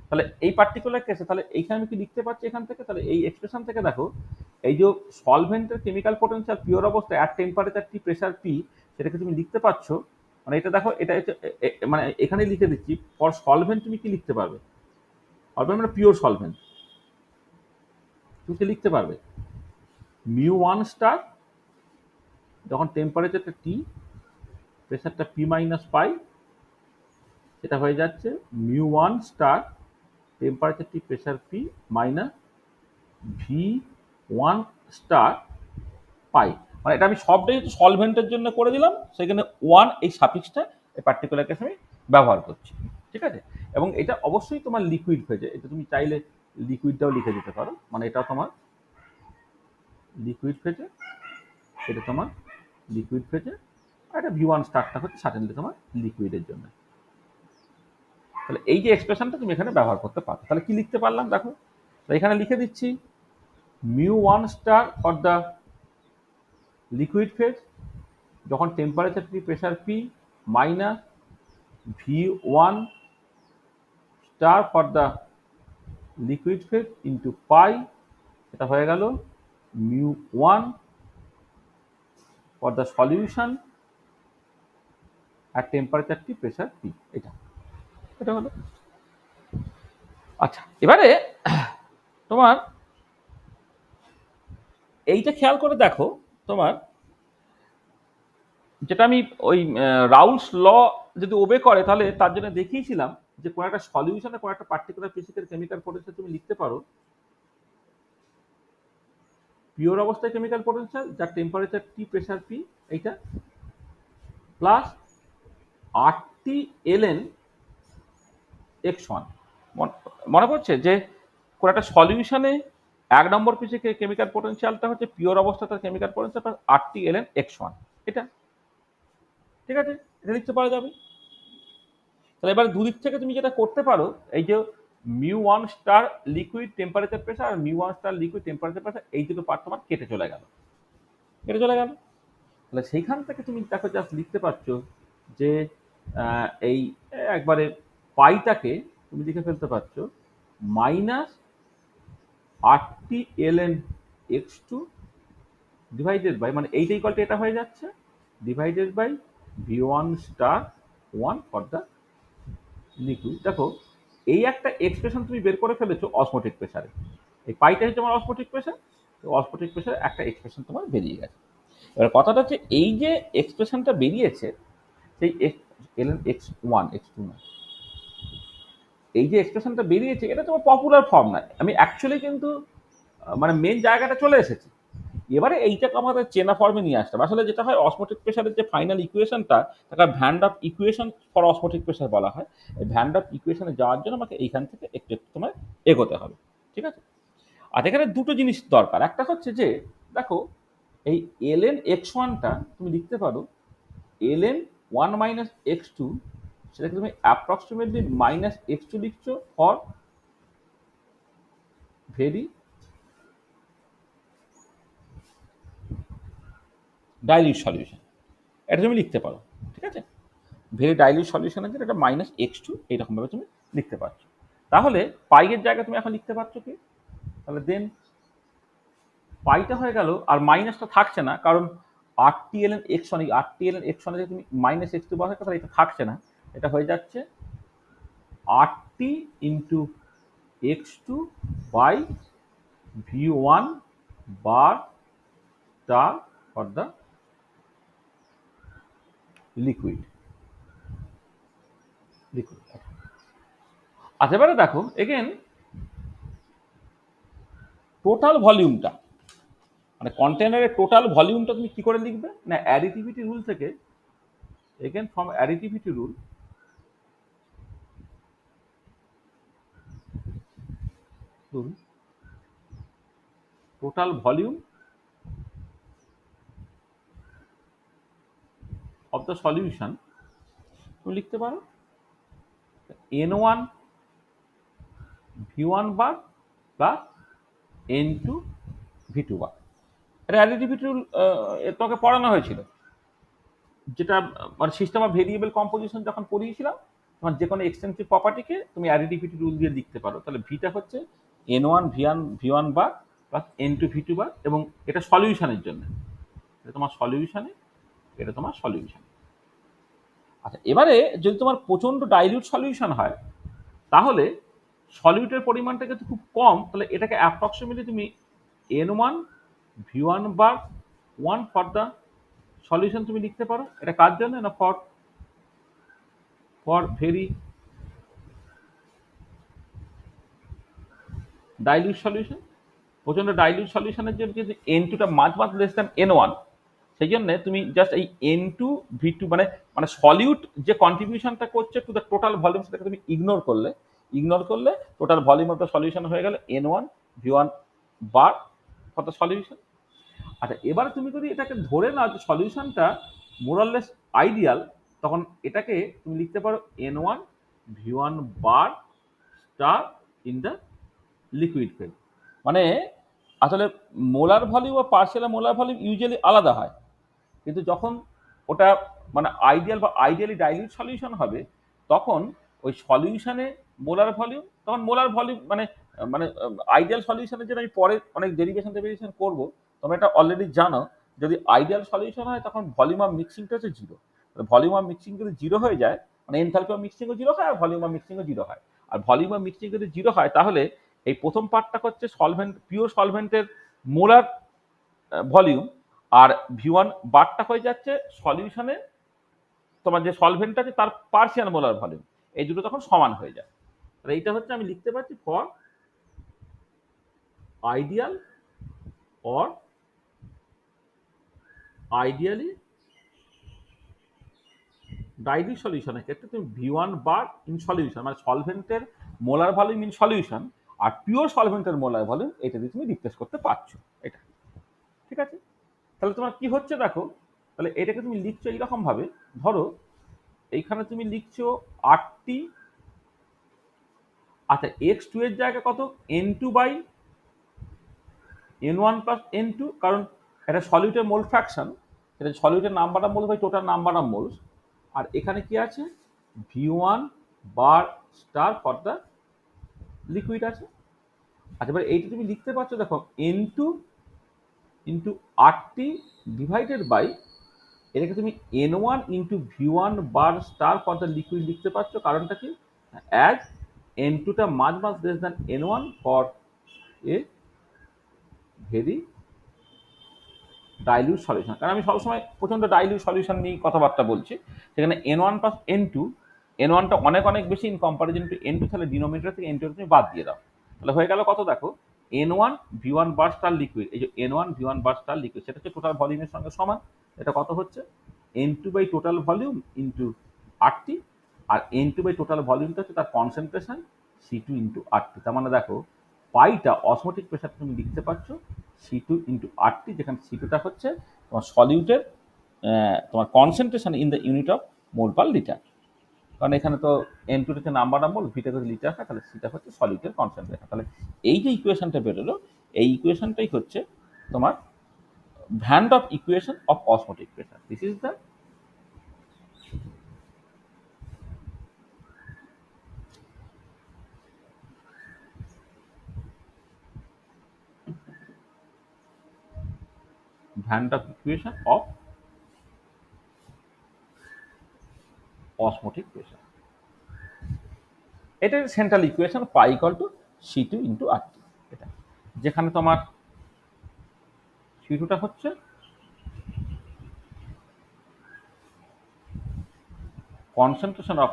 তাহলে এই পার্টিকুলার কেসে তাহলে এইখানে আমি কি লিখতে পারছি এখান থেকে, তাহলে এই এক্সপ্রেশন থেকে দেখো এই যে সলভেন্টের কেমিক্যাল পোটেনশিয়াল পিওর অবস্থায় at temperature T, pressure P, সেটাকে তুমি লিখতে পারছো। মানে এটা দেখো এটা মানে এখানে লিখে দিচ্ছি ফর সলভেন্ট তুমি কি লিখতে পারবে, সলভেন্ট মানে পিওর সলভেন্ট তুমি কি লিখতে পারবে মিউ ওয়ান স্টার যখন টেম্পারেচারটা টি, প্রেসারটা পি মাইনাস পাই সেটা হয়ে যাচ্ছে μ1 star temperature T pressure P minus V1 star pi. মানে এটা আমি সবটাই সলভেন্টের জন্য করে দিলাম, সেখানে 1 এই সাফিক্সটা এই পার্টিকুলার কেসে আমি ব্যবহার করছি। ঠিক আছে? এবং এটা অবশ্যই তোমার লিকুইড ফেজে, এটা তুমি চাইলে লিকুইডটাও লিখে দিতে পারো, মানে এটা তোমার লিকুইড ফেজে, এটা তোমার লিকুইড ফেজে, আর এটা V1 স্টারটা হচ্ছে সার্টেনলি তোমার লিকুইডের জন্য। তাহলে এই যে এক্সপ্রেশনটা তুমি এখানে ব্যবহার করতে পারো। তাহলে কি লিখতে পারলাম দেখো, তো এখানে লিখে দিচ্ছি μ1 star for the liquid phase যখন temperature T pressure P minus V1 star for the liquid phase into pi, এটা হয়ে গেল μ1 ফর দ্য সলিউশন আর টেম্পারেচার টি প্রেসার পি। এটা এটা হলো। আচ্ছা, এবারে তোমার এইটা খেয়াল করে দেখো, তোমার যেটা আমি ওই রাউলস ল যদি ওবে করে তাহলে তার জন্য দেখিয়েছিলাম যে কোনো একটা সলিউশনে কোনো একটা পার্টিকুলার ফিজিক্যাল কেমিক্যাল পোটেনশিয়াল তুমি লিখতে পারো পিওর অবস্থায় কেমিক্যাল পোটেনশিয়াল যার টেম্পারেচার টি প্রেসার পি এইটা প্লাস আরটি এলএন x1। মনে পড়ছে যে কোনো একটা সলিউশনে 1 নম্বর পিসে কেমিক্যাল পোটেনশিয়ালটা হচ্ছে পিওর অবস্থা তার chemical potential plus RT ln x1। এটা ঠিক আছে, এটা লিখতে পারা যাবে। তাহলে এবার দুদিক থেকে তুমি যেটা করতে পারো, এই যে μ1 স্টার লিকুইড টেম্পারেচার প্রেসার আর μ1 স্টার লিকুইড টেম্পারেচার প্রেসার এই দুটো পার্ট তোমার কেটে চলে গেল, কেটে চলে গেল। তাহলে সেইখান থেকে তুমি দেখো জাস্ট লিখতে পারছো যে এই একবারে পাইটাকে তুমি লিখে ফেলতে পারছো minus RT ln x2 divided by, মানে এইটা ইকুয়াল টু এটা হয়ে যাচ্ছে divided by V1 star 1 for the liquid. দেখো এই একটা এক্সপ্রেশন তুমি বের করে ফেলেছো অসমোটিক প্রেসারে, এই পাইটা হচ্ছে তোমার অসমোটিক প্রেসার, তো অসমোটিক প্রেসারে একটা এক্সপ্রেশন তোমার বেরিয়ে গেছে। এবার কথাটা হচ্ছে এই যে এক্সপ্রেশনটা বেরিয়েছে সেই এলএন x1 x2 না, এই যে এক্সপ্রেশনটা বেরিয়েছে এটা তোমার পপুলার ফর্ম নয়, আমি অ্যাকচুয়ালি কিন্তু মানে মেন জায়গাটা চলে এসেছি। এবারে এইটাকে আমাদের চেনা ফর্মে নিয়ে আসতে হবে। আসলে যেটা হয় অসমোটিক প্রেসারের যে ফাইনাল ইকুয়েশনটা তাকে van't Hoff equation for osmotic pressure বলা হয়। এই ভ্যান ডাফ ইকুয়েশনে যাওয়ার জন্য আমাকে এইখান থেকে একটু একটু তোমায় এগোতে হবে। ঠিক আছে? আর এখানে দুটো জিনিস দরকার, একটা হচ্ছে যে দেখো এই এলএন x1টা তুমি লিখতে পারো এলএন 1 মাইনাস x2, সেটাকে তুমি অ্যাপ্রক্সিমেটলি মাইনাস x2 লিখছো ফর ভেরি ডাইলিউট সলিউশন, এটা তুমি লিখতে পারো। ঠিক আছে? ভেরি ডাইলিউট সলিউশনের জন্য এটা মাইনাস x2 এইরকমভাবে তুমি লিখতে পারছো। তাহলে পাইয়ের জায়গায় তুমি এখন লিখতে পারছো কি, তাহলে দেন পাইটা হয়ে গেল আর মাইনাসটা থাকছে না, কারণ আরটিএলএন x1, এই আরটিএলএন x1 এ তুমি মাইনাস x2 বসার কথা, এটা থাকছে না, এটা হয়ে যাচ্ছে RT into x2 by V1 bar star for the liquid. Liquid আচ্ছা, এবারে দেখো এগেন টোটাল ভলিউমটা, মানে কন্টেনারের টোটাল ভলিউমটা তুমি কি করে লিখবে না, অ্যাডিটিভিটি রুল থেকে, again from additivity rule total volume of the solution তুমি লিখতে পারো n1 v1 বার প্লাস n2 v2 বার। এটা অ্যাডিটিভিটি রুল তোকে পড়ানো হয়েছিল, যেটা মানে সিস্টেম অফ ভেরিয়েবল কম্পোজিশন যখন পড়িয়েছিলাম, তোমার যে কোনো এক্সটেন্সিভ প্রপার্টিকে তুমি অ্যাডিটিভিটি রুল দিয়ে লিখতে পারো। তাহলে ভিটা হচ্ছে n1 v1 বার প্লাস n2 v2 বার, এবং এটা সলিউশনের জন্য, এটা তোমার সলিউশনে, এটা তোমার সলিউশন। আচ্ছা, এবারে যদি তোমার প্রচন্ড ডাইলিউট সলিউশন হয় তাহলে সলিউটের পরিমাণটা কিন্তু খুব কম, তাহলে এটাকে অ্যাপ্রক্সিমেটলি তুমি n1 v1 bar 1 for the solution তুমি লিখতে পারো। এটা কার জন্য না, ফর ভেরি ডাইলিউট সলিউশন, প্রচন্ড ডাইলিউট সলিউশনের জন্য যদি N2 টা মাঝ লেস দ্যান N1, সেই জন্য তুমি জাস্ট এই N2 V2 মানে মানে সলিউট যে কন্ট্রিবিউশনটা করছে টু দ্য টোটাল ভলিউম সেটাকে তুমি ইগনোর করলে total volume of the solution হয়ে গেল N1 V1 bar for the solution. আচ্ছা, এবার তুমি যদি এটাকে ধরে নাও যে সলিউশনটা মোরাললেস আইডিয়াল, তখন এটাকে তুমি লিখতে পারো N1 V1 bar star in the liquid phase. মানে আসলে মোলার ভলিউম ও পার্সিয়াল মোলার ভলিউম ইউজুয়ালি আলাদা হয়, কিন্তু যখন ওটা মানে আইডিয়াল বা আইডিয়ালি ডাইলিউট সলিউশন হবে, তখন ওই সলিউশনে মোলার ভলিউম, তখন মোলার ভলিউম মানে মানে আইডিয়াল সলিউশনের জন্য আমি পরে অনেক ডেরিভেশন করবো, তোমরা এটা অলরেডি জানো। যদি আইডিয়াল সলিউশন হয় তখন ভলিউম অফ মিক্সিংটা হচ্ছে জিরো। ভলিউম অফ মিক্সিং যদি জিরো হয়ে যায়, মানে এনথালপি অফ মিক্সিংও জিরো হয় আর ভলিউম অফ মিক্সিংও জিরো হয়। আর ভলিউম অফ মিক্সিং যদি জিরো হয়, তাহলে এই প্রথম পার্টটা হচ্ছে সলভেন্ট, পিওর সলভেন্টের মোলার ভলিউম, আর V1 বারটা হয়ে যাচ্ছে সলিউশনে তোমার যে সলভেন্ট আছে তার পার্সিয়াল মোলার ভলিউম। এই দুটো তখন সমান হয়ে যায়। তাহলে এইটা হচ্ছে আমি লিখতে পারছি for ideal or ideally dilute সলিউশনের ক্ষেত্রে তুমি V1 বার ইন সলিউশন মানে সলভেন্টের মোলার ভলিউম ইন সলিউশন আর পিওর সলভেন্টের মোলার ভলিউম এটা দিয়ে তুমি রিপ্লেস করতে পারছো। এটা ঠিক আছে? তাহলে তোমার কি হচ্ছে দেখো, তাহলে এটাকে তুমি লিখছো এইরকম ভাবে, ধরো এইখানে তুমি লিখছো 8টি, আচ্ছা x2 এর জায়গায় কত N2 by N1 plus N2, কারণ এটা সলিউটের মোল ফ্র্যাকশন, এটা সলিউটের number of mole by total number of moles. আর এখানে কি আছে V1 bar star for the liquid আছে। আচ্ছা, এবার এইটা তুমি লিখতে পারছো দেখো N2 ইন্টু 8টি ডিভাইডেড বাই, এটাকে তুমি N1 into V1 bar star for the liquid লিখতে পারছো। কারণটা কি, অ্যাজ N2 টা মাঝ less than N1 for a very dilute solution. কারণ আমি সবসময় প্রচন্ড ডাইলিউট সলিউশন নিয়ে কথাবার্তা বলছি, সেখানে N1 প্লাস N2, N1টা অনেক অনেক বেশি ইন কম্পারিজন টু N2, তাহলে ডিনোমিনেটর থেকে N2 তুমি বাদ দিয়ে দাও, তাহলে হয়ে গেল কত দেখো N1 V1 bar star liquid. এই যে N1 V1 bar star liquid সেটা হচ্ছে টোটাল ভলিউমের সঙ্গে সমান। এটা কত হচ্ছে N2 by total volume into 8টি, আর N2 বাই টোটাল ভলিউমটা হচ্ছে তার কনসেন্ট্রেশন C2 ইন্টু 8টি। তার মানে দেখো পাইটা অসমোটিক প্রেশার তুমি লিখতে পারছো C2 ইন্টু 8টি, যেখানে C2টা হচ্ছে তোমার সলিউটের তোমার concentration in the unit of mole per litre. কারণ এখানে তো N2 হচ্ছে নাম্বার অফ মোল, ভিটা হচ্ছে লিটার হয়, তাহলে সেটা হচ্ছে সলিউটের কনসেন্ট্রেশন। তাহলে এই যে ইকুয়েশনটা বেরোলো, এই ইকুয়েশনটাই হচ্ছে তোমার van Hoff equation of osmotic pressure. This is the van Hoff equation of osmotic pressure. এটা central equation pi equal to C2 into RT, এটা যেখানে তোমার C2টা হচ্ছে concentration of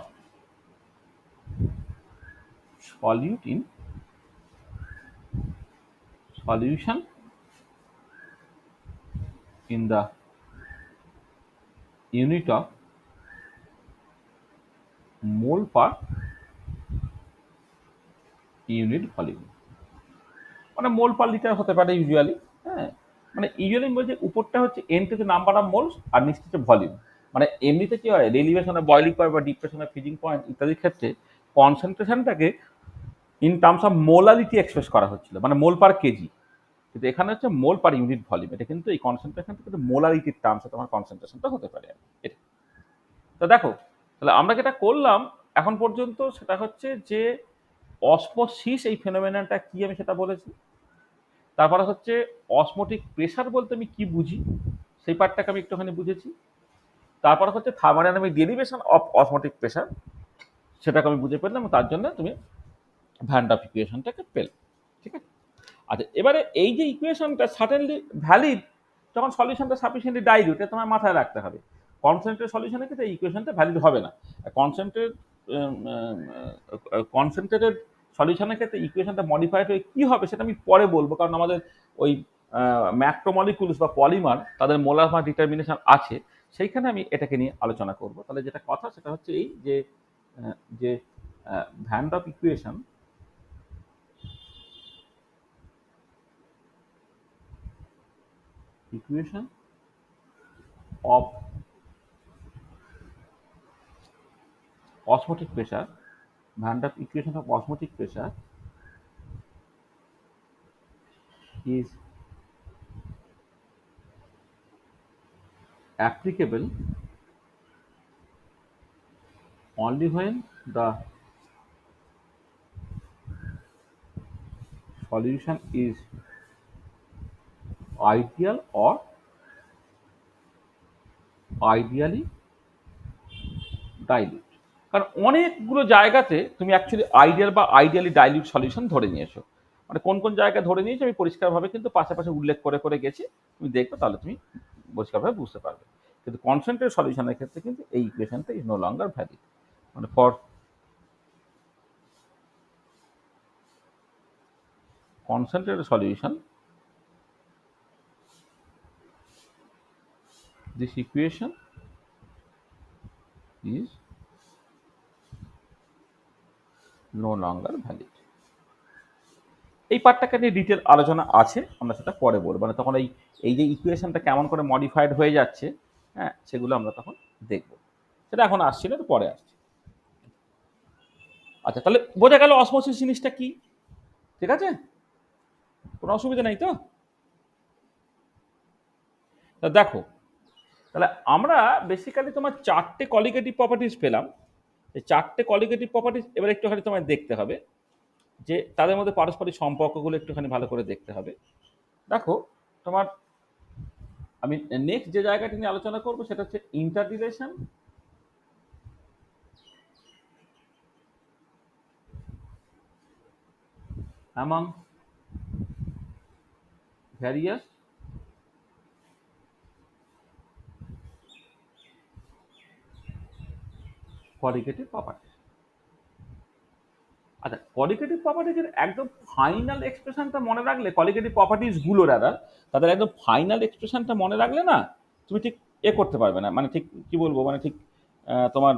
solute in solution in the unit of mole per unit volume, মানে মোল per litre হতে পারে usually. হ্যাঁ, মানে ইউজুয়ালি বলছে উপরটা হচ্ছে N থেকে নাম্বার অফ মোলস আর নিচটা হচ্ছে ভলিউম। মানে এমনিতে কি হয় রেলিভেশনে বয়লিং পয়েন্ট বা ডিপ্রেশনে ফ্রিজিং পয়েন্ট ইত্যাদির ক্ষেত্রে কনসেন্ট্রেশনটাকে in terms of molarity express করা হচ্ছিল, মানে মোল পার কেজি। কিন্তু এখানে হচ্ছে মোল পার ইউনিট ভলিউম, এটা কিন্তু এই কনসেন্ট্রেশন কিন্তু মোলারিটির টার্মসে তোমার কনসেন্ট্রেশনটা হতে পারে এটা। তো দেখো, তাহলে আমরা যেটা করলাম এখন পর্যন্ত সেটা হচ্ছে যে অসমোসিস এই ফেনোমেননটা কি আমি সেটা বলেছি। তারপরে হচ্ছে অসমোটিক প্রেসার বলতে আমি কি বুঝি সেই পার্টটাকে আমি একটুখানি বুঝেছি। তারপরে হচ্ছে thermodynamic derivation of osmotic pressure, সেটাকে আমি বুঝে ফেললাম, তার জন্য তুমি ভ্যান ডফ ইকুয়েশনটাকে পেলে। ঠিক আছে? আচ্ছা, এবারে এই যে ইকুয়েশনটা সার্টেনলি ভ্যালিড যখন সলিউশনটা সাফিসিয়েন্টলি ডাইলিউট, এটা তোমার মাথায় রাখতে হবে। কনসেন্ট্রেট সলিউশনের ক্ষেত্রে এই ইকুয়েশনটা ভ্যালিড হবে না। কনসেন্ট্রেটেড সলিউশনের ক্ষেত্রে ইকুয়েশনটা মডিফাইড হয়ে কি হবে সেটা আমি পরে বলবো, কারণ আমাদের ওই ম্যাক্রোমলিকুলস বা পলিমার তাদের মোলার মাস ডিটারমিনেশন আছে, সেইখানে আমি এটাকে নিয়ে আলোচনা করব। তাহলে যেটা কথা সেটা হচ্ছে এই যে যে van depth equation of osmotic pressure, Van der equation of osmotic pressure is applicable only when the solution is ideal or ideally dilute। কারণ অনেকগুলো জায়গাতে তুমি অ্যাকচুয়ালি আইডিয়াল বা আইডিয়ালি ডাইলিউট সলিউশন ধরে নিয়েছো, মানে কোন কোন জায়গায় ধরে নিয়েছো আমি পরিষ্কারভাবে কিন্তু পাশাপাশি উল্লেখ করে করে গেছি, তুমি দেখবে তাহলে তুমি পরিষ্কারভাবে বুঝতে পারবে। কিন্তু কনসেন্ট্রেট সলিউশনের ক্ষেত্রে কিন্তু এই ইকুয়েশনটা ইজ নো লঙ্গার ভ্যালিড, মানে for concentrated solution this equation is no longer valid। এই পার্টটাকে নিয়ে ডিটেল আলোচনা আছে, আমরা সেটা পরে বলবো, মানে তখন এই এই যে ইকুয়েশনটা কেমন করে মডিফাইড হয়ে যাচ্ছে, হ্যাঁ সেগুলো আমরা তখন দেখব, সেটা এখন আসছি না, তো পরে আসছি। আচ্ছা, তাহলে বোঝা গেল অসমোসিস জিনিসটা কি, ঠিক আছে, কোনো অসুবিধা নেই তো? তা দেখো, তাহলে আমরা বেসিক্যালি তোমার চারটে কলিগেটিভ প্রপার্টিজ পেলাম। এই চারটে কলিগেটিভ প্রপার্টিজ এবার একটুখানি তোমায় দেখতে হবে, যে তাদের মধ্যে পারস্পরিক সম্পর্কগুলো একটুখানি ভালো করে দেখতে হবে। দেখো তোমার, আমি নেক্সট যে জায়গাটি নিয়ে আলোচনা করবো সেটা হচ্ছে inter relation among various qualitative properties। আচ্ছা, কোয়ালিটেটিভ প্রপার্টিজের একদম ফাইনাল এক্সপ্রেশনটা মনে রাখলে, কোয়ালিটেটিভ প্রপার্টিজ গুলো রাদার তাদের একদম ফাইনাল এক্সপ্রেশনটা মনে রাখলে না, তুমি ঠিক করতে পারবে না, মানে ঠিক কি বলবো, মানে ঠিক তোমার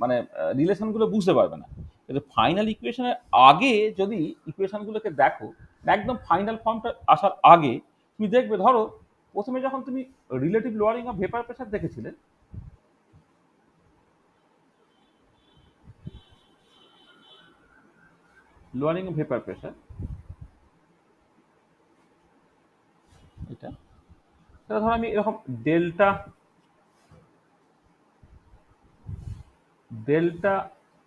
মানে রিলেশনগুলো বুঝতে পারবে না। কিন্তু ফাইনাল ইকুয়েশনের আগে যদি ইকুয়েশনগুলোকে দেখো, একদম ফাইনাল ফর্মটা আসার আগে তুমি দেখবে, ধরো প্রথমে যখন তুমি relative lowering of vapour pressure দেখেছিলে, লোয়ারিং অফ ভেপার প্রেশার, এটা ধরো আমি এরকম ডেল্টা ডেল্টা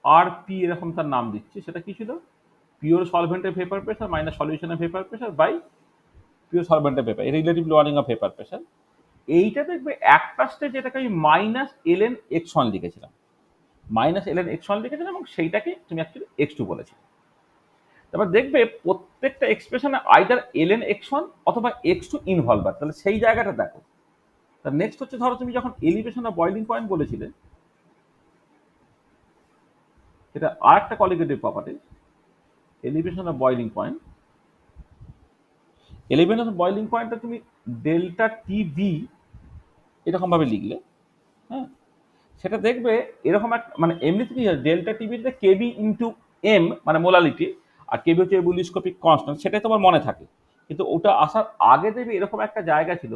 আর পি এরকম তার নাম দিচ্ছি, সেটা কি ছিল? পিওর সলভেন্টের ভেপার প্রেশার মাইনাস সলিউশনের ভেপার প্রেশার বাই পিওর সলভেন্টের vapour, relative lowering of vapour pressure. এইটা দেখবে একটা স্টেজ এটাকে আমি minus L N x one লিখেছিলাম, minus L N x one লিখেছিলাম, এবং সেইটাকে তুমি অ্যাকচুয়ালি এক্স টু বলেছিলে। তারপর দেখবে প্রত্যেকটা এক্সপ্রেশনে either L N x one অথবা এক্স টু ইনভলভ, তাহলে সেই জায়গাটা দেখো। তার নেক্সট হচ্ছে, ধরো তুমি যখন এলিভেশন অফ বয়লিং পয়েন্ট বলেছিলে, এটা আর একটা colligative property, elevation of boiling point. Elevation of boiling পয়েন্টটা তুমি ডেল্টা টি বি এরকম ভাবে লিখলে, হ্যাঁ সেটা দেখবে এরকম এক, মানে এমনিতে কি ডেল্টা টিভিতে কেবি ইন্টু এম মানে মোলালিটি, আর কেবি হচ্ছে এবুলিস্কোপিক কনস্ট্যান্ট, সেটাই তোমার মনে থাকে। কিন্তু ওটা আসার আগে দেখবে এরকম একটা জায়গা ছিল,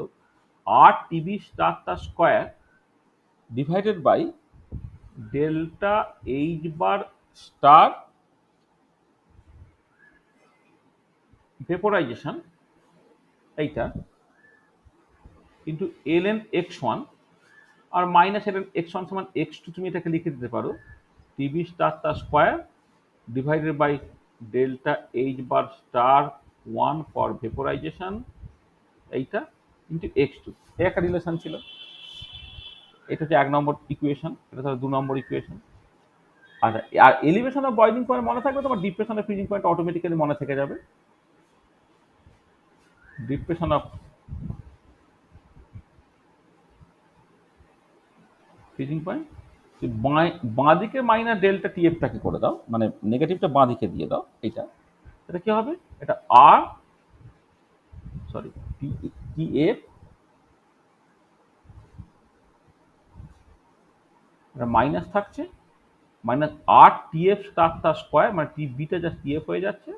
আর টিভি স্টার তার square divided by delta h bar star vaporization, এইটা কিন্তু এল এন এক্স ওয়ান আর minus L N x one সমান এক্স টু, তুমি এটাকে লিখে দিতে পারো টিভি স্টার তার square divided by delta h bar star one for vaporization, এইটা ইন্টু এক্স টু। একটা রিলেশন ছিল, এটা হচ্ছে 1 নম্বর ইকুয়েশন, এটা ধরো 2 নম্বর ইকুয়েশন। আচ্ছা, আর এলিভেশন অফ বয়লিং পয়েন্ট মনে থাকবে, তোমার depression of freezing point automatically মনে থেকে যাবে। ডিপ্রেশন অফ ফ্রিজিং পয়েন্ট বাঁ দিকে মাইনাস ডেল্টা টিএফটাকে করে দাও, মানে নেগেটিভটা বাঁ দিকে দিয়ে দাও। এটা কি হবে? এটা আর সরি টিএফ, এটা মাইনাস থাকছে, মাইনাস আর টিএফ স্টার তার স্কোয়ার, মানে টি বিটা জাস্ট টিএফ হয়ে যাচ্ছে,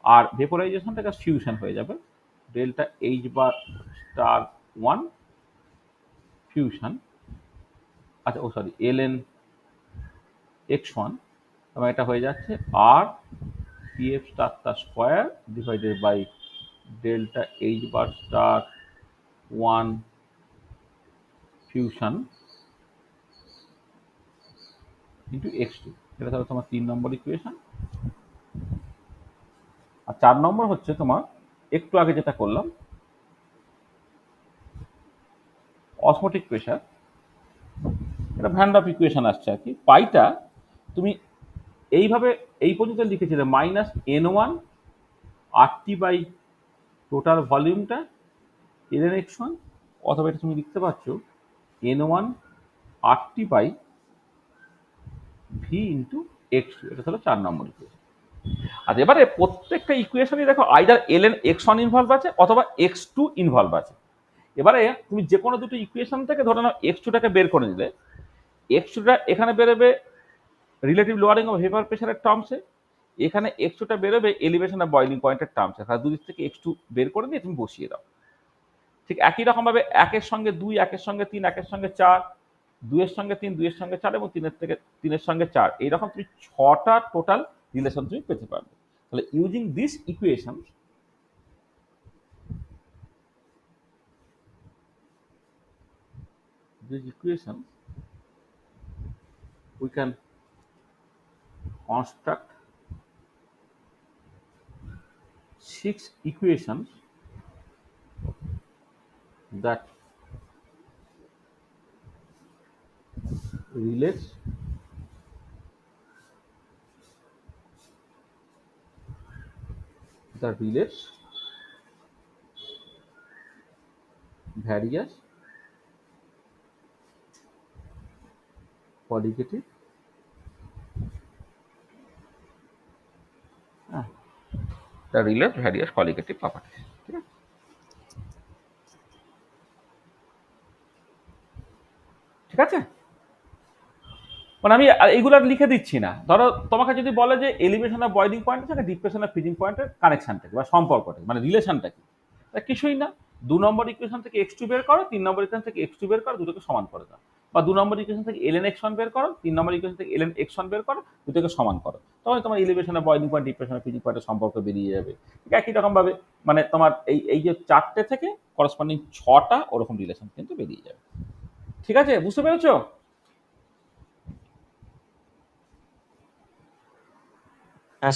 আর ভেপোরাইজেশনটা ফিউশন হয়ে যাবে, delta h bar star 1 fusion. আচ্ছা সরি এল এন x1, এবং এটা হয়ে যাচ্ছে আর টিএফ স্টার তার square divided by delta h bar star 1 fusion into x2। এটা তাহলে তোমার 3 নম্বর ইকুয়েশন। আর 4 নম্বর হচ্ছে তোমার একটু আগে যেটা করলাম, অসমোটিক প্রেশার। এটা ভ্যান ডফ ইকুয়েশন আসছে আর কি। পাইটা তুমি এইভাবে এই পর্যন্ত লিখেছিলে minus N one R T by total ভলিউমটা এল এন এক্স ওয়ান, অথবা এটা তুমি লিখতে পারছো n one R T by v into x two. এটা হলো 4 নম্বর ইকুয়েশন। আর এবারে প্রত্যেকটা ইকুয়েশনই দেখো either L N x one involve আছে অথবা এক্স টু ইনভলভ আছে। এবারে তুমি যে কোনো দুটো ইকুয়েশন থেকে ধরে নাও এক্স টুটাকে বের করে নিলে, এক্স টুটা এখানে বেরোবে রিলেটিভ লোয়ারিং অফ ভেপার প্রেশারের টার্মসে, এখানে এক্স টুটা বেরোবে এলিভেশন অফ বয়লিং পয়েন্টের টার্মসে। তাহলে দুদিক থেকে এক্স টু বের করে দিয়ে তুমি বসিয়ে দাও। ঠিক একই রকম ভাবে একের সঙ্গে দুই, একের সঙ্গে তিন, একের সঙ্গে চার, দুইয়ের সঙ্গে তিন, দুইয়ের সঙ্গে চার, এবং তিনের সঙ্গে চার, এইরকম তুমি 6টা টোটাল রিলেশন তুমি পেতে পারবে। তাহলে using this equation we can construct 6 equations that relates various colligative properties। ঠিক আছে, ঠিক আছে। মানে আমি এইগুলো লিখে দিচ্ছি না। ধরো তোমাকে যদি বলে যে এলিভেশন অফ বয়লিং পয়েন্ট আছে, ডিপ্রেশন অফ ফ্রিজিং পয়েন্টের কানেকশনটা বা সম্পর্কটা, মানে রিলেশনটা কি, কিছুই না। 2 নম্বর ইকুয়েশন থেকে x2 বের করো, 3 নম্বর ইকুয়েশন থেকে x2 বের করো, দুটোকে সমান করে দাও। বা 2 নম্বর ইকুয়েশন থেকে ln x1 বের করো, 3 নম্বর ইকুয়েশন থেকে ln x1 বের করো, দুটোকে সমান করো। তখন তোমার elevation of boiling point, depression of freezing পয়েন্টের সম্পর্ক বেরিয়ে যাবে। ঠিক একই রকম ভাবে মানে তোমার এই যে 4টে থেকে করসপন্ডিং 6টা ওরকম রিলেশন কিন্তু বেরিয়ে যাবে। ঠিক আছে, বুঝতে পেরেছো? হ্যাঁ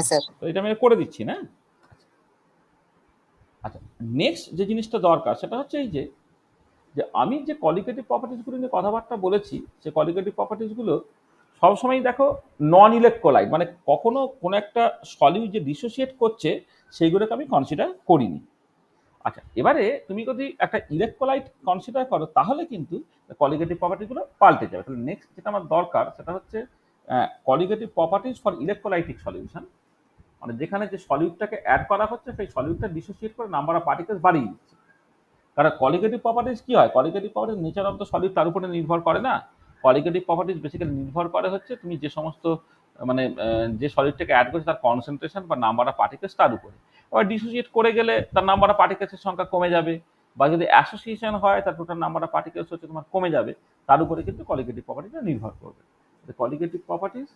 স্যার। তো এটা আমি করে দিচ্ছি না। আচ্ছা, নেক্সট যে জিনিসটা দরকার সেটা হচ্ছে এই যে আমি যে কলিগেটিভ প্রপার্টিসগুলো নিয়ে কথাবার্তা বলেছি, সেই কলিগেটিভ প্রপার্টিসগুলো সবসময় দেখো নন ইলেকট্রোলাইট, মানে কখনো কোনো একটা সলিউট যে ডিসোসিয়েট করছে সেইগুলোকে আমি কনসিডার করিনি। আচ্ছা, এবারে তুমি যদি একটা ইলেকট্রোলাইট কনসিডার করো তাহলে কিন্তু কলিগেটিভ প্রপার্টিগুলো পাল্টে যাবে। তাহলে নেক্সট যেটা আমার দরকার সেটা হচ্ছে colligative properties for electrolytic solution, মানে যেখানে যে সলিউটটাকে অ্যাড করা হচ্ছে সেই সলিউটটা ডিসোসিয়েট করে নাম্বার অফ পার্টিকেলস বাড়িয়ে দিচ্ছে। কারণ কলিগেটিভ প্রপার্টিস কি হয়, colligative properties nature of the solid তার উপরে নির্ভর করে না। কলিগেটিভ প্রপার্টিস বেসিক্যালি নির্ভর করে হচ্ছে তুমি যে সমস্ত মানে যে সলিডটাকে অ্যাড করছে তার কনসেন্ট্রেশন বা নাম্বার অফ পার্টিকেলস তার উপরে। এবার ডিসোসিয়েট করে গেলে তার নাম্বার অফ পার্টিকেলসের সংখ্যা কমে যাবে, বা যদি অ্যাসোসিয়েশন হয় তার টোটাল নাম্বার অফ পার্টিকেলস হচ্ছে তোমার কমে যাবে, তার উপরে কিন্তু কলিগেটিভ প্রপার্টিটা নির্ভর করবে। Colligative properties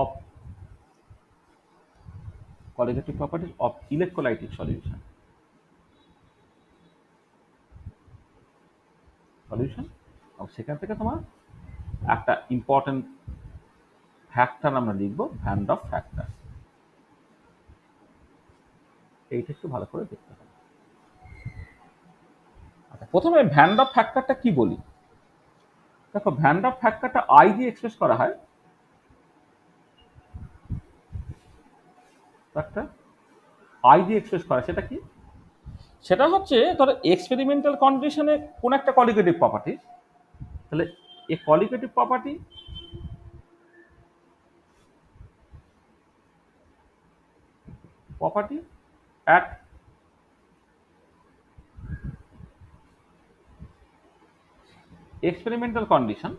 of colligative properties of electrolytic solution এবং সেখান থেকে তোমার একটা ইম্পর্টেন্ট ফ্যাক্টর আমরা লিখবো, ভ্যান ডফ ফ্যাক্টর। এইটা একটু ভালো করে দেখতে হবে। আচ্ছা, প্রথমে ভ্যান ডফ ফ্যাক্টরটা কি বলি। দেখো, ভ্যান ডফ ফ্যাক্টরটা আই দিয়ে এক্সপ্রেস করা হয়। একটা আই দিয়ে এক্সপ্রেস করা, সেটা কি, সেটা হচ্ছে ধরো এক্সপেরিমেন্টাল কন্ডিশনে কোন একটা কলিগেটিভ প্রপার্টি, তাহলে এই colligative property at experimental condition,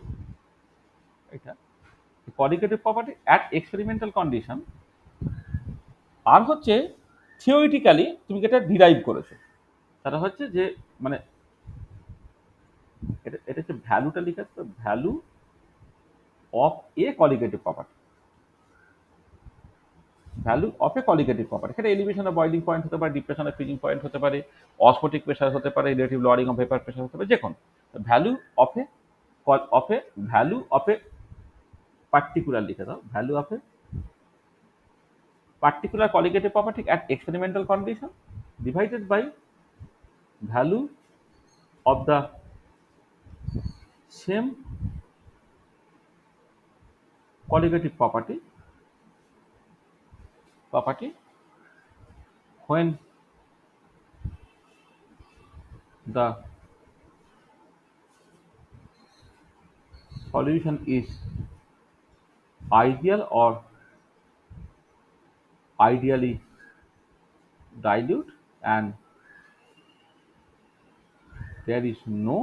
এটা colligative property at experimental condition, আর হচ্ছে থিওরিটিক্যালি তুমি এটা ডিরাইভ করেছো, সেটা হচ্ছে যে মানে এটা এটা হচ্ছে ভ্যালুটা লিখে আছে, value of A colligative property, value of A colligative property. সেটা এলিভেশন অফ বয়লিং পয়েন্ট হতে পারে, ডিপ্রেশন অফ ফ্রিজিং পয়েন্ট হতে পারে, অসমোটিক প্রেশার হতে পারে, relative lowering of vapour pressure হতে পারে, যে কোনো value of a value of a particular লিখে দাও, value of a particular colligative property at experimental condition divided by value of the same colligative property when the solution is ideal or ideally dilute and there is no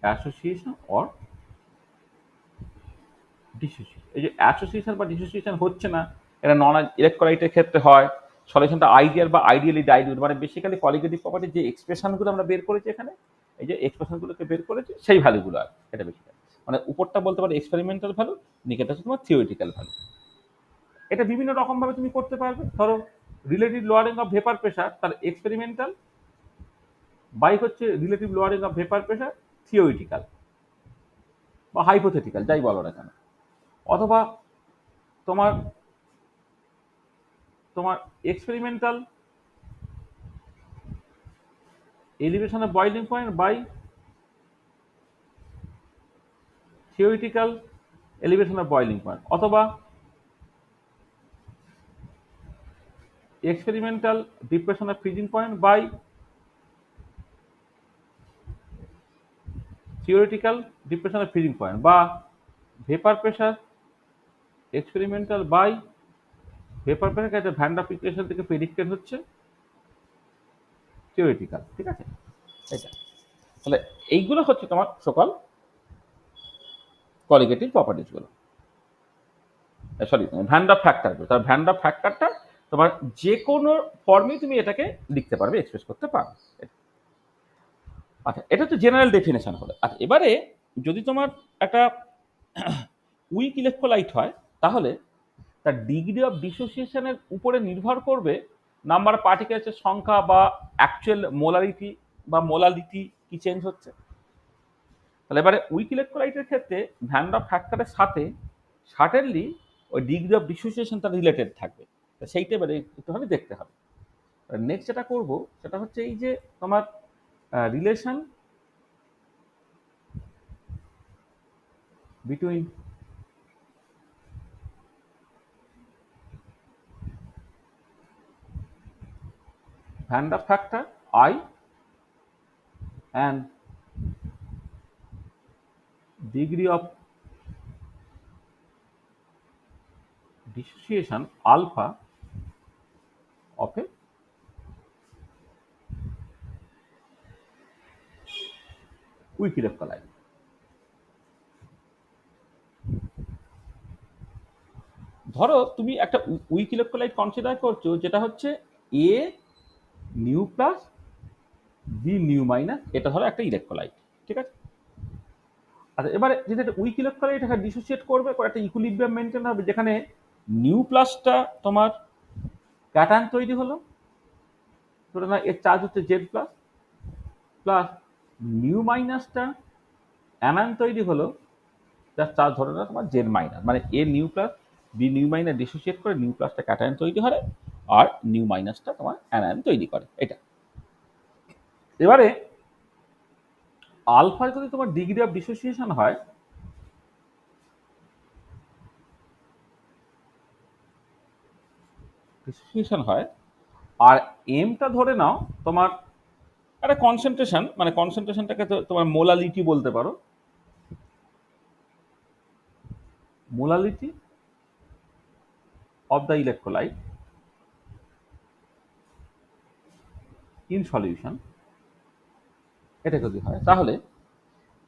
association or dissociation. এই যে association বা dissociation হচ্ছে না, এটা নন ইলেকট্রোলাইটের ক্ষেত্রে হয়। সলিউশনটা ideal বা আইডিয়ালি ডাইলিউট, মানে বেসিক্যালি কলিগেটিভ প্রপার্টির যে এক্সপ্রেশনগুলো আমরা বের করেছি এখানে, এই যে এক্সপ্রেশনগুলোকে বের করেছি সেই ভ্যালুগুলো আর এটা বেসিক্যালি মানে উপরটা বলতে পারো এক্সপেরিমেন্টাল ভ্যালু, নিচেটা হচ্ছে তোমার থিওরিটিক্যাল ভ্যালু। এটা বিভিন্ন রকম ভাবে তুমি করতে পারবে। ধরো relative lowering of vapour pressure তার এক্সপেরিমেন্টাল, বাই হচ্ছে relative lowering of vapour pressure theoretical বা হাইপোথেটিক্যাল, যাই বলো না কেন। অথবা তোমার তোমার experimental elevation of boiling point by theoretical elevation of boiling point, অথবা experimental depression of freezing point by theoretical depression of freezing point, বা vapour pressure experimental by vapour pressure একটা ভ্যান ডাফ ইকুয়েশন থেকে predicted হচ্ছে theoretical. ঠিক আছে, এটা তাহলে এইগুলো হচ্ছে তোমার সকল কলিগেটিভ প্রপার্টিসগুলো, সরি ভ্যান ডাফ ফ্যাক্টরগুলো। তার ভ্যান ডাফ ফ্যাক্টরটা তোমার যে কোনো ফর্মে তুমি এটাকে লিখতে পারবে, এক্সপ্রেস করতে পারবে। আচ্ছা, এটা হচ্ছে জেনারেল ডেফিনেশন হলো। আচ্ছা, এবারে যদি তোমার একটা উইক ইলেকট্রোলাইট হয়, তাহলে তার ডিগ্রি অফ ডিসোসিয়েশনের উপরে নির্ভর করবে নাম্বার অফ পার্টিকেলসের সংখ্যা বা অ্যাকচুয়াল মোলারিটি বা মোলালিটি কি চেঞ্জ হচ্ছে। তাহলে এবারে উইক ইলেকট্রোলাইটের ক্ষেত্রে ভ্যান ডাফ ফ্যাক্টরের সাথে সার্টেনলি ওই ডিগ্রি অফ ডিসোসিয়েশন তার রিলেটেড থাকবে। সেইটা এবারে একটুখানি দেখতে হবে। নেক্সট যেটা করবো সেটা হচ্ছে এই যে তোমার relation between Van der factor I and degree of dissociation alpha of a weak electrolyte. ধরো তুমি একটা উইক ইলেকট্রোলাইট কনসিডার করছো যেটা হচ্ছে A nu plus B nu minus, এটা ধরো একটা ইলেকট্রোলাইট। ঠিক আছে, আচ্ছা এবারে যদি একটা উইক ইলেকট্রোলাইট এখানে ডিসোসিয়েট করবে, একটা ইকুইলিব্রিয়াম মেনটেন হবে যেখানে নিউ প্লাসটা তোমার ক্যাটায়ন তৈরি হলো, ধরে না এর চার্জ হচ্ছে জেড প্লাস, প্লাস নিউ মাইনাসটা অ্যানায়ন তৈরি হলো, যার চার্জ ধরে না তোমার জেড মাইনাস, মানে A nu plus B nu minus dissociate করে নিউ প্লাসটা ক্যাটায়ন তৈরি হয় আর নিউ মাইনাসটা তোমার অ্যানায়ন তৈরি করে। এটা এবারে আলফা যদি তোমার ডিগ্রি অফ ডিসোসিয়েশন হয়, ডিসোসিয়েশন হয়, আর এমটা ধরে নাও তোমার একটা কনসেন্ট্রেশন, মানে কনসেন্ট্রেশনটাকে তোমার মোলালিটি বলতে পারো, molality of the electrolyte in solution, এটা যদি হয় তাহলে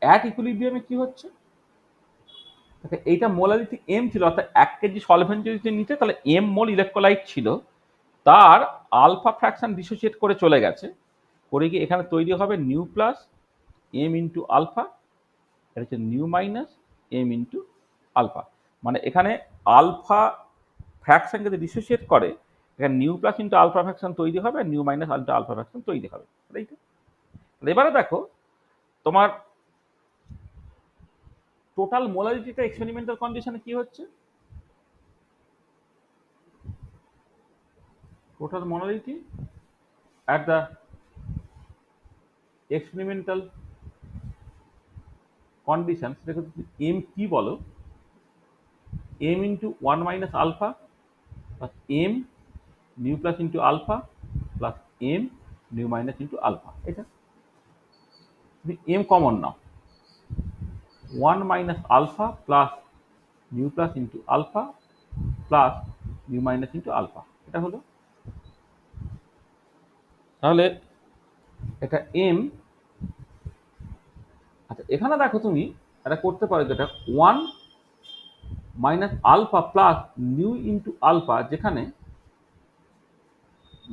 অ্যাট ইকুইলিব্রিয়ামে কি হচ্ছে, এইটা মোলারিটি এম ছিল, অর্থাৎ 1 কেজি সলভেন্ট যদি নিতে তাহলে এম মোল ইলেকট্রোলাইট ছিল, তার আলফা ফ্র্যাকশন ডিসোসিয়েট করে চলে গেছে, করে গিয়ে এখানে তৈরি হবে nu plus M into alpha, এটা হচ্ছে nu minus M into alpha. মানে এখানে আলফা ফ্র্যাকশন যদি ডিসোসিয়েট করে, এখানে nu plus into alpha fraction তৈরি হবে, আর nu minus into alpha fraction তৈরি হবে। এইটা এবারে দেখো তোমার টোটাল মোলারিটিটা এক্সপেরিমেন্টাল কন্ডিশনে কি হচ্ছে, total molarity at the experimental conditions, সেটাকে যদি m কি বলো, m into 1 minus alpha plus m nu plus into alpha plus m nu minus into alpha, এটা তুমি m কমন নাও, 1 minus alpha plus nu plus into alpha plus nu minus into alpha, এটা হলো, তাহলে এটা m। আচ্ছা এখানে দেখো তুমি এটা করতে পারো, যেটা 1 minus alpha plus nu into alpha, যেখানে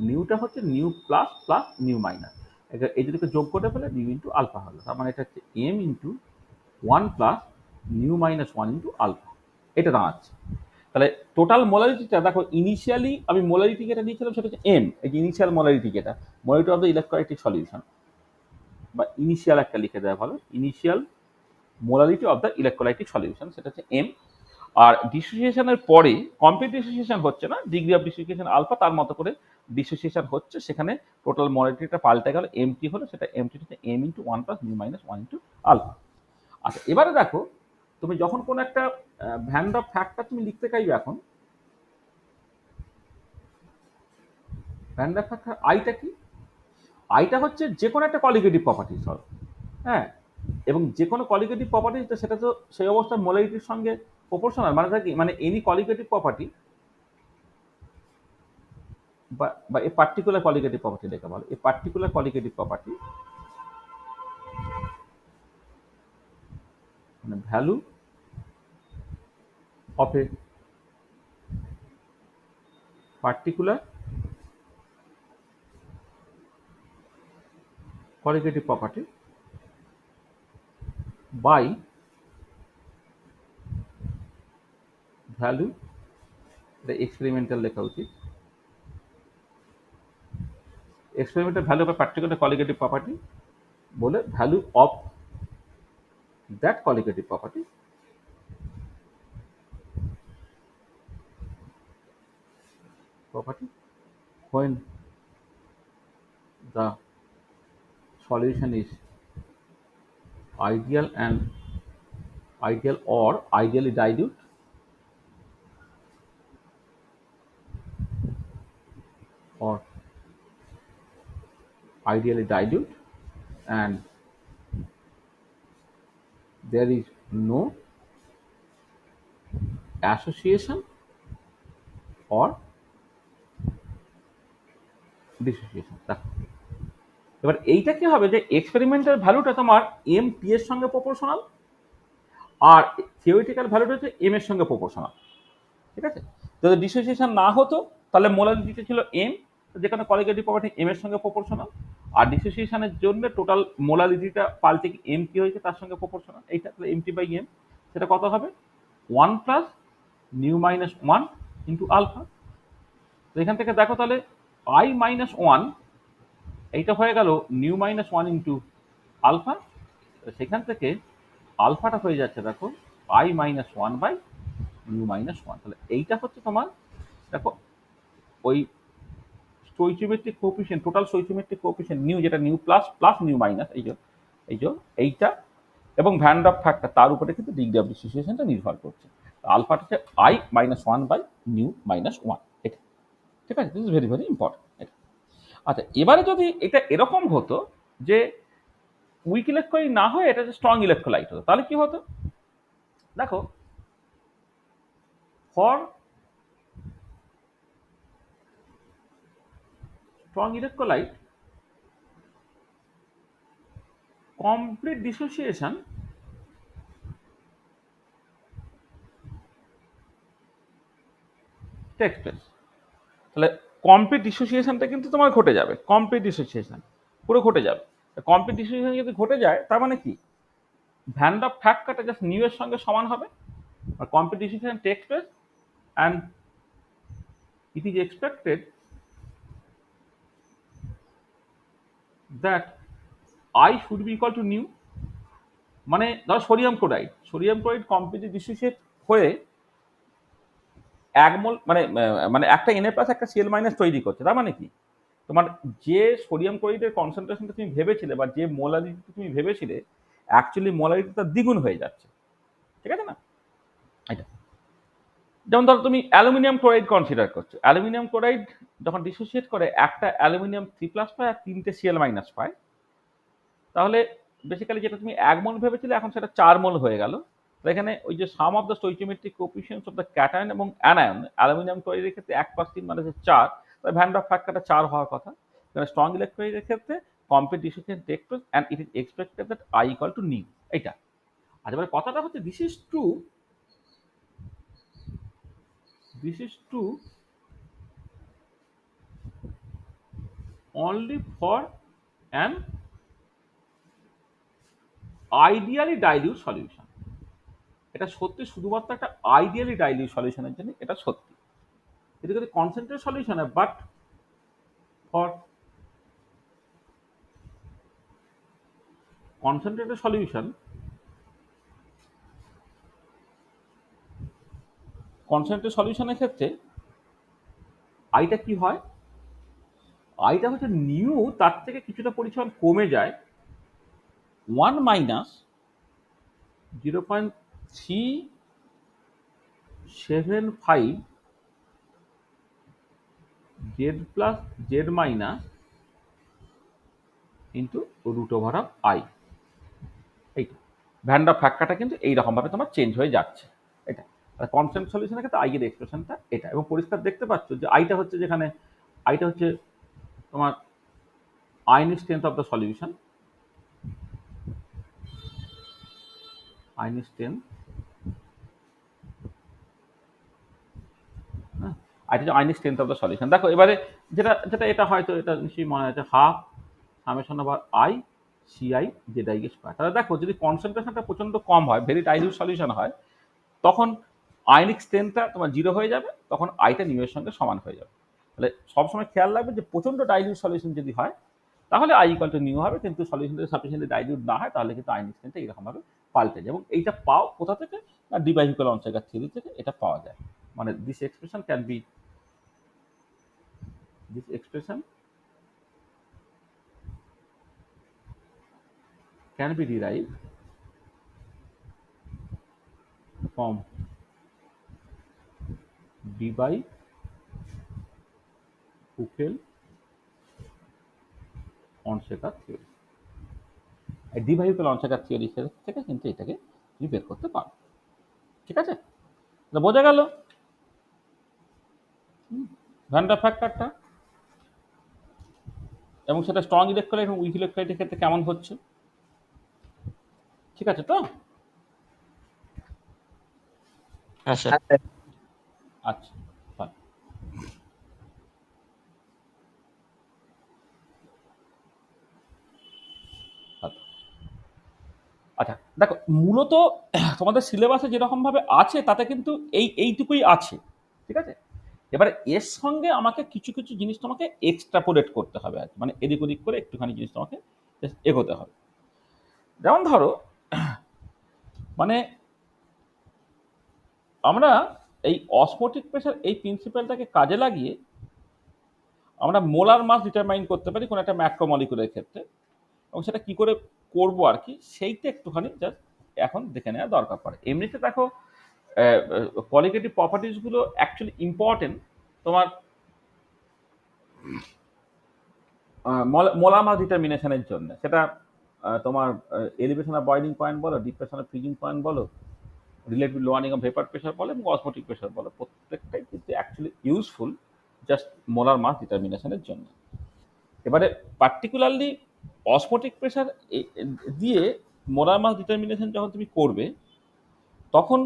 নিউটা হচ্ছে nu plus plus nu minus, এই দুটোকে যোগ করে ফেলে নিউ ইন্টু আলফা হলো, তার মানে এটা হচ্ছে M into 1 plus nu minus 1 into alpha, এটা দাঁড়াচ্ছে। তাহলে টোটাল মোলারিটিটা দেখো, ইনিশিয়ালি আমি মোলারিটি যেটা দিয়েছিলাম সেটা হচ্ছে এম, এই যে ইনিশিয়াল মোলারিটি যেটা, molarity of the electrolytic solution, বা ইনিশিয়াল একটা লিখে দেওয়া ভালো, initial molarity of the electrolytic solution, সেটা হচ্ছে এম। আর ডিসোসিয়েশনের পরে কমপ্লিট ডিসোসিয়েশন হচ্ছে না, ডিগ্রি অফ ডিসোসিয়েশন আলফা, তার মতো করে ডিসোসিয়েশন হচ্ছে, সেখানে টোটাল মোলারিটিটা পাল্টে গেল, এমটি হলো, সেটা এমটি হচ্ছে M into 1 plus nu minus 1 into alpha. আচ্ছা এবারে দেখো তুমি যখন কোনো একটা ভ্যান ডপ ফ্যাক্টর তুমি লিখতে চাইবে, এখন ভ্যান ডপ ফ্যাক্টর আইটা কি, আইটা হচ্ছে যে কোনো একটা কলিগেটিভ প্রপার্টি ধরো, হ্যাঁ, এবং যে কোনো কলিগেটিভ প্রপার্টি সেটা তো সেই অবস্থায় মোলারিটির সঙ্গে প্রপোর্শনাল, মানে কি, মানে এনি কলিগেটিভ প্রপার্টি বা এ পার্টিকুলার কলিগেটিভ প্রপার্টি লেখা ভালো, এ পার্টিকুলার কলিগেটিভ প্রপার্টি মানে value of a particular colligative property by value, এটা এক্সপেরিমেন্টাল লেখা উচিত, experimental value of a particular colligative property বলে value of that colligative property when the solution is ideal or ideally dilute, or ideally dilute, and there is no association or dissociation। দেখো এবার এইটা কি হবে, যে experimental ভ্যালুটা তোমার M T এর সঙ্গে প্রপোর্শনাল, আর থিওরিটিক্যাল ভ্যালুটা হচ্ছে এম এর সঙ্গে প্রপোর্শনাল, ঠিক আছে। যদি ডিসোসিয়েশন না হতো তাহলে মোলারিটি ছিল এম, যেখানে কলিগেটিভ প্রপার্টি এম এর সঙ্গে প্রপোর্শনাল, আর ডিসোসিয়েশনের জন্য টোটাল মোলারিটিটা পাল্টে কি এম কি হয়েছে তার সঙ্গে প্রপোর্শনাল, এইটা তাহলে এমটি বাই এম, সেটা কত হবে 1 plus nu minus 1 into alpha. তো এখান থেকে দেখো তাহলে আই মাইনাস 1 এইটা হয়ে গেল নিউ মাইনাস 1 ইন্টু আলফা, সেখান থেকে আলফাটা হয়ে যাচ্ছে দেখো i minus 1 by nu minus 1। তাহলে এইটা হচ্ছে তোমার দেখো ওই stoichiometric coefficient, total stoichiometric coefficient nu, যেটা nu plus plus nu minus, এইটা এবং ভ্যান ডপ ফ্যাক্টর, তার উপরে কিন্তু ডিগ্রি অফ ডিসোসিয়েশনটা নির্ভর করছে। আলফাটা হচ্ছে i minus 1 by nu minus 1, এটা ঠিক আছে, this is very very important. আচ্ছা, এবারে যদি এটা এরকম হতো যে উইক ইলেকট্রোলাইট না হয় এটা স্ট্রং ইলেকট্রোলাইট হতো, তাহলে কি হতো? দেখো, for strong electrolyte, complete dissociation takes place। তাহলে কমপ্লিট ডিসোসিয়েশনটা কিন্তু তোমার ঘটে যাবে, কমপ্লিট ডিসোসিয়েশন পুরো ঘটে যাবে। কমপ্লিট ডিসোসিয়েশন যদি ঘটে যায় তার মানে কি, ভ্যান ডার ফ্যাক্টরটা জাস্ট নিউ এর সঙ্গে সমান হবে, আর complete dissociation takes place and it is expected that i should be equal to nu. মানে ধর সোডিয়াম ক্লোরাইড কমপ্লিটলি ডিসোসিয়েট হয়ে এক মোল মানে মানে একটা Na প্লাস একটা Cl মাইনাস তৈরি করছে। তার মানে কি, তোমার যে সোডিয়াম ক্লোরাইডের কনসেন্ট্রেশনটা তুমি ভেবেছিলে বা যে মোলারিটি তুমি ভেবেছিলে, অ্যাকচুয়ালি মোলারিটি তার দ্বিগুণ হয়ে যাচ্ছে। ঠিক আছে না? এটা যেমন ধরো তুমি অ্যালুমিনিয়াম ক্লোরাইড কনসিডার করছো, অ্যালুমিনিয়াম ক্লোরাইড যখন ডিসোসিয়েট করে একটা অ্যালুমিনিয়াম 3+ পায় আর 3টে Cl মাইনাস পায়, তাহলে বেসিক্যালি যেটা তুমি 1 মোল ভেবেছিলে এখন সেটা 4 মোল হয়ে গেল। তো এখানে ওই যে sum of the stoichiometric coefficients of the cation এবং অ্যানায়ন, অ্যালুমিনিয়াম ক্লোরাইডের ক্ষেত্রে 1+3 মানে হচ্ছে 4, তাই ভ্যান ডার ফ্যাক্টরটা 4 হওয়ার কথা। কারণ স্ট্রং ইলেকট্রোলাইটের ক্ষেত্রে complete dissociation take place and it is expected that i equal to nu. এইটা আর এবার কথাটা হচ্ছে this is true only for an ideally dilute solution। এটা সত্যি শুধুমাত্র একটা আইডিয়ালি ডাইলিউট সলিউশনের জন্য এটা সত্যি। এটা যদি কনসেন্ট্রেট সলিউশন হয়, but for concentrated solution, concentrate সলিউশনের ক্ষেত্রে আইটা কি হয়, আইটা হচ্ছে নিউ তার থেকে কিছুটা পরিমাণ কমে যায়, 1 minus 0.375 Z plus Z minus into root over of i. এইটা ভ্যান ডার ফ্যাক্টরটা কিন্তু এইরকম ভাবে তোমার চেঞ্জ হয়ে যাচ্ছে। এটা কনস্ট্যান্ট সলিউশনের ক্ষেত্রে আই এর এক্সপ্রেশনটা এটা, এবং পরিষ্কার দেখতে পাচ্ছ যে আইটা হচ্ছে যেখানে আইটা হচ্ছে তোমার ionic strength of the solution, ionic strength, হ্যাঁ, আইটা হচ্ছে ionic strength of the solution. দেখো এবারে যেটা যেটা এটা হয়তো এটা নিশ্চয়ই মনে আছে, half summation over I CI Z I square. তাহলে দেখো যদি কনসেন্ট্রেশনটা প্রচন্ড কম হয়, ভেরি ডাইলিউট সলিউশন হয়, তখন আয়নিক স্ট্রেংথটা তোমার 0 হয়ে যাবে, তখন আইটা নিউ এর সঙ্গে সমান হয়ে যাবে। তাহলে সবসময় খেয়াল রাখবে যে প্রচন্ড ডাইলিউট সলিউশন যদি হয় তাহলে আই ইকুয়াল টু নিউ হবে, কিন্তু সলিউশন যদি সাফিসিয়েন্টলি ডাইলিউট না হয় তাহলে কিন্তু আয়নিক স্ট্রেংথটা এরকম ভাবে পাল্টে যায়। এবং এইটা পাও কোথা থেকে, না ডিবাইভিকুয়াল অনসাইকার থিওরি থেকে এটা পাওয়া যায়। মানে this expression can be derived from Debye-Hückel-Onsager theory. এই ডিবাইভিকুয়াল থিওরি থেকে কিন্তু এটাকে তুমি বের করতে পারো। ঠিক আছে, বোঝা গেল ভ্যান ডার ফ্যাক্টরটা, এবং সেটা স্ট্রং ইলেকট্রোলাইট এবং উইক ইলেকট্রোলাইটের ক্ষেত্রে কেমন হচ্ছে। ঠিক আছে তো? হ্যাঁ স্যার। আচ্ছা, fine। আচ্ছা দেখো, মূলত তোমাদের সিলেবাসে যেরকম ভাবে আছে তাতে কিন্তু এইটুকুই আছে। ঠিক আছে, এবারে এর সঙ্গে আমাকে কিছু কিছু জিনিস তোমাকে এক্সট্রাপোলেট করতে হবে, আর মানে এদিক ওদিক করে একটুখানি জিনিস তোমাকে এগোতে হবে। যেমন ধরো, মানে আমরা এই অসমোটিক প্রেসার এই প্রিন্সিপালটাকে কাজে লাগিয়ে আমরা মোলার মাস ডিটারমাইন করতে পারি কোনো একটা ম্যাক্রোমলিকুলের ক্ষেত্রে, এবং সেটা কি করে করবো আর কি, সেইটা একটুখানি জাস্ট এখন দেখে নেওয়া দরকার পড়ে। এমনিতে দেখো কোয়ালিটেটিভ প্রপার্টিসগুলো অ্যাকচুয়ালি ইম্পর্টেন্ট তোমার মোলার মাস ডিটারমিনেশনের জন্য, সেটা তোমার এলিভেশন অফ বয়লিং পয়েন্ট বলো, ডিপ্রেশন অফ ফ্রিজিং পয়েন্ট বলো, relative lowering of vapour pressure বলো এবং অসমোটিক প্রেশার বলো, প্রত্যেকটাই কিন্তু actually useful just molar mass ডিটারমিনেশনের জন্য। এবারে পার্টিকুলারলি অসমোটিক প্রেশার দিয়ে মোলার মাস ডিটারমিনেশন যখন তুমি করবে, তখন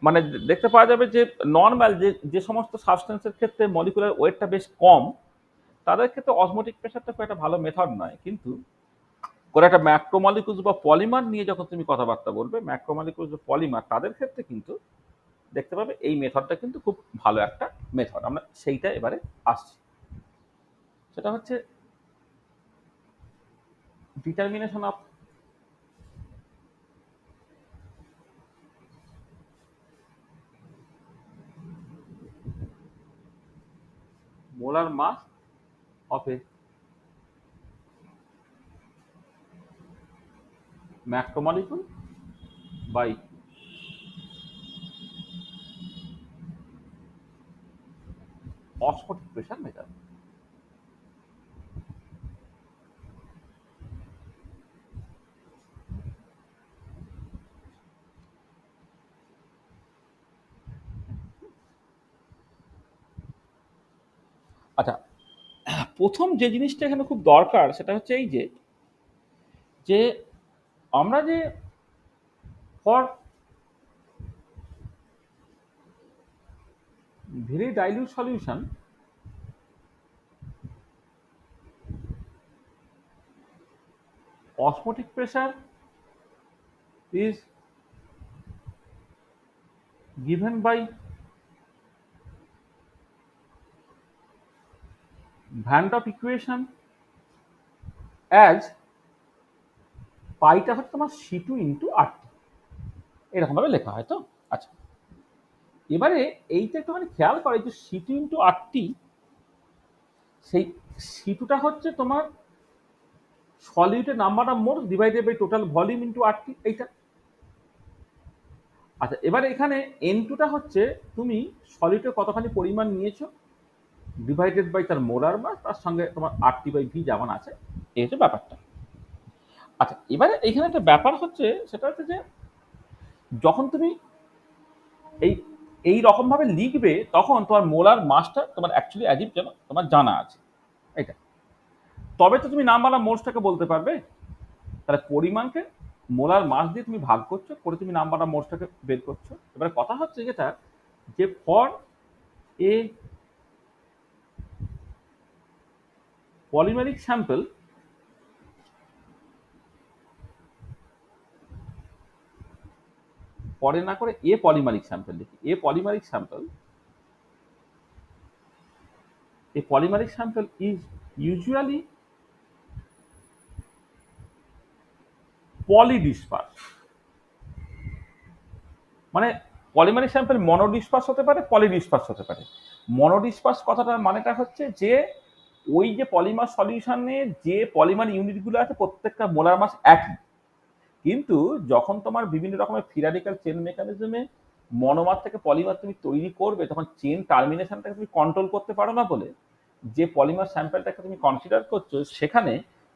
মানে দেখতে পাওয়া যাবে যে নর্মাল যে সমস্ত সাবস্টেন্সের ক্ষেত্রে মলিকুলার ওয়েটটা বেশ কম, তাদের ক্ষেত্রে অসমোটিক প্রেশারটা খুব একটা ভালো মেথড নয়। কিন্তু কোনো একটা ম্যাক্রোমলিকুলস বা পলিমার নিয়ে যখন তুমি কথাবার্তা বলবে, ম্যাক্রোমলিকুলস বা পলিমার, তাদের ক্ষেত্রে কিন্তু দেখতে পাবে এই মেথডটা কিন্তু খুব ভালো একটা মেথড। আমরা সেইটা এবারে আসছি, সেটা হচ্ছে determination of molar mass of a macromolecule by osmotic pressure meter. আচ্ছা, প্রথম যে জিনিসটা এখানে খুব দরকার সেটা হচ্ছে এই যে আমরা যে for very dilute solution osmotic pressure is given by Van Hoff equation as পাইটা হচ্ছে তোমার C2 ইন্টু RT, এরকম ভাবে লেখা হয় তো। আচ্ছা, এবারে এইটা একটুখানি খেয়াল করে যে C2 ইন্টু RT, সেই C2টা হচ্ছে তোমার সলিউটের number of moles divided by total volume into RT, এইটা। আচ্ছা, এবারে এখানে N2টা হচ্ছে তুমি সলিউটের কতখানি পরিমাণ নিয়েছো ডিভাইডেড বাই তার মোলার মাস, তার সঙ্গে তোমার RT বাই ভি যেমন আছে, এই হচ্ছে ব্যাপারটা। আচ্ছা, এবারে এখানে একটা ব্যাপার হচ্ছে, সেটা হচ্ছে যে যখন তুমি এই রকম ভাবে লিখবে, তখন তোমার মোলার মাসটা তোমার অ্যাকচুয়ালি অ্যাজিভ যেন তোমার জানা আছে, এটা। তবে তো তুমি নাম্বার অফ মোলসটাকে বলতে পারবে। তাহলে পরিমাণকে মোলার মাস দিয়ে তুমি ভাগ করছো, করে তুমি নাম্বার অফ মোলসটাকে বের করছো। এবারে কথা হচ্ছে যেটা, যে ফর এ পলিমেরিক স্যাম্পল, পরে না করে এ পলিমারিক স্যাম্পল লিখি। এ পলিমারিক স্যাম্পল ইজ ইউজুয়ালি পলিডিসপার্স। মানে পলিমারিক স্যাম্পল মনোডিসপার্স হতে পারে, পলিডিসপার্স হতে পারে। মনোডিসপার্স কথাটার মানেটা হচ্ছে যে ওই যে পলিমার সলিউশনে যে পলিমার ইউনিটগুলো আছে প্রত্যেকটা মোলার মাস একই, কিন্তু যখন তোমার বিভিন্ন রকমের থিওরিটিক্যাল চেন মেকানিজমে মনোমার থেকে পলিমার তুমি তৈরি করবে, তখন চেন টার্মিনেশনটাকে তুমি কন্ট্রোল করতে পারো না বলে যে পলিমার স্যাম্পলটাকে তুমি কনসিডার করছো, সেখানে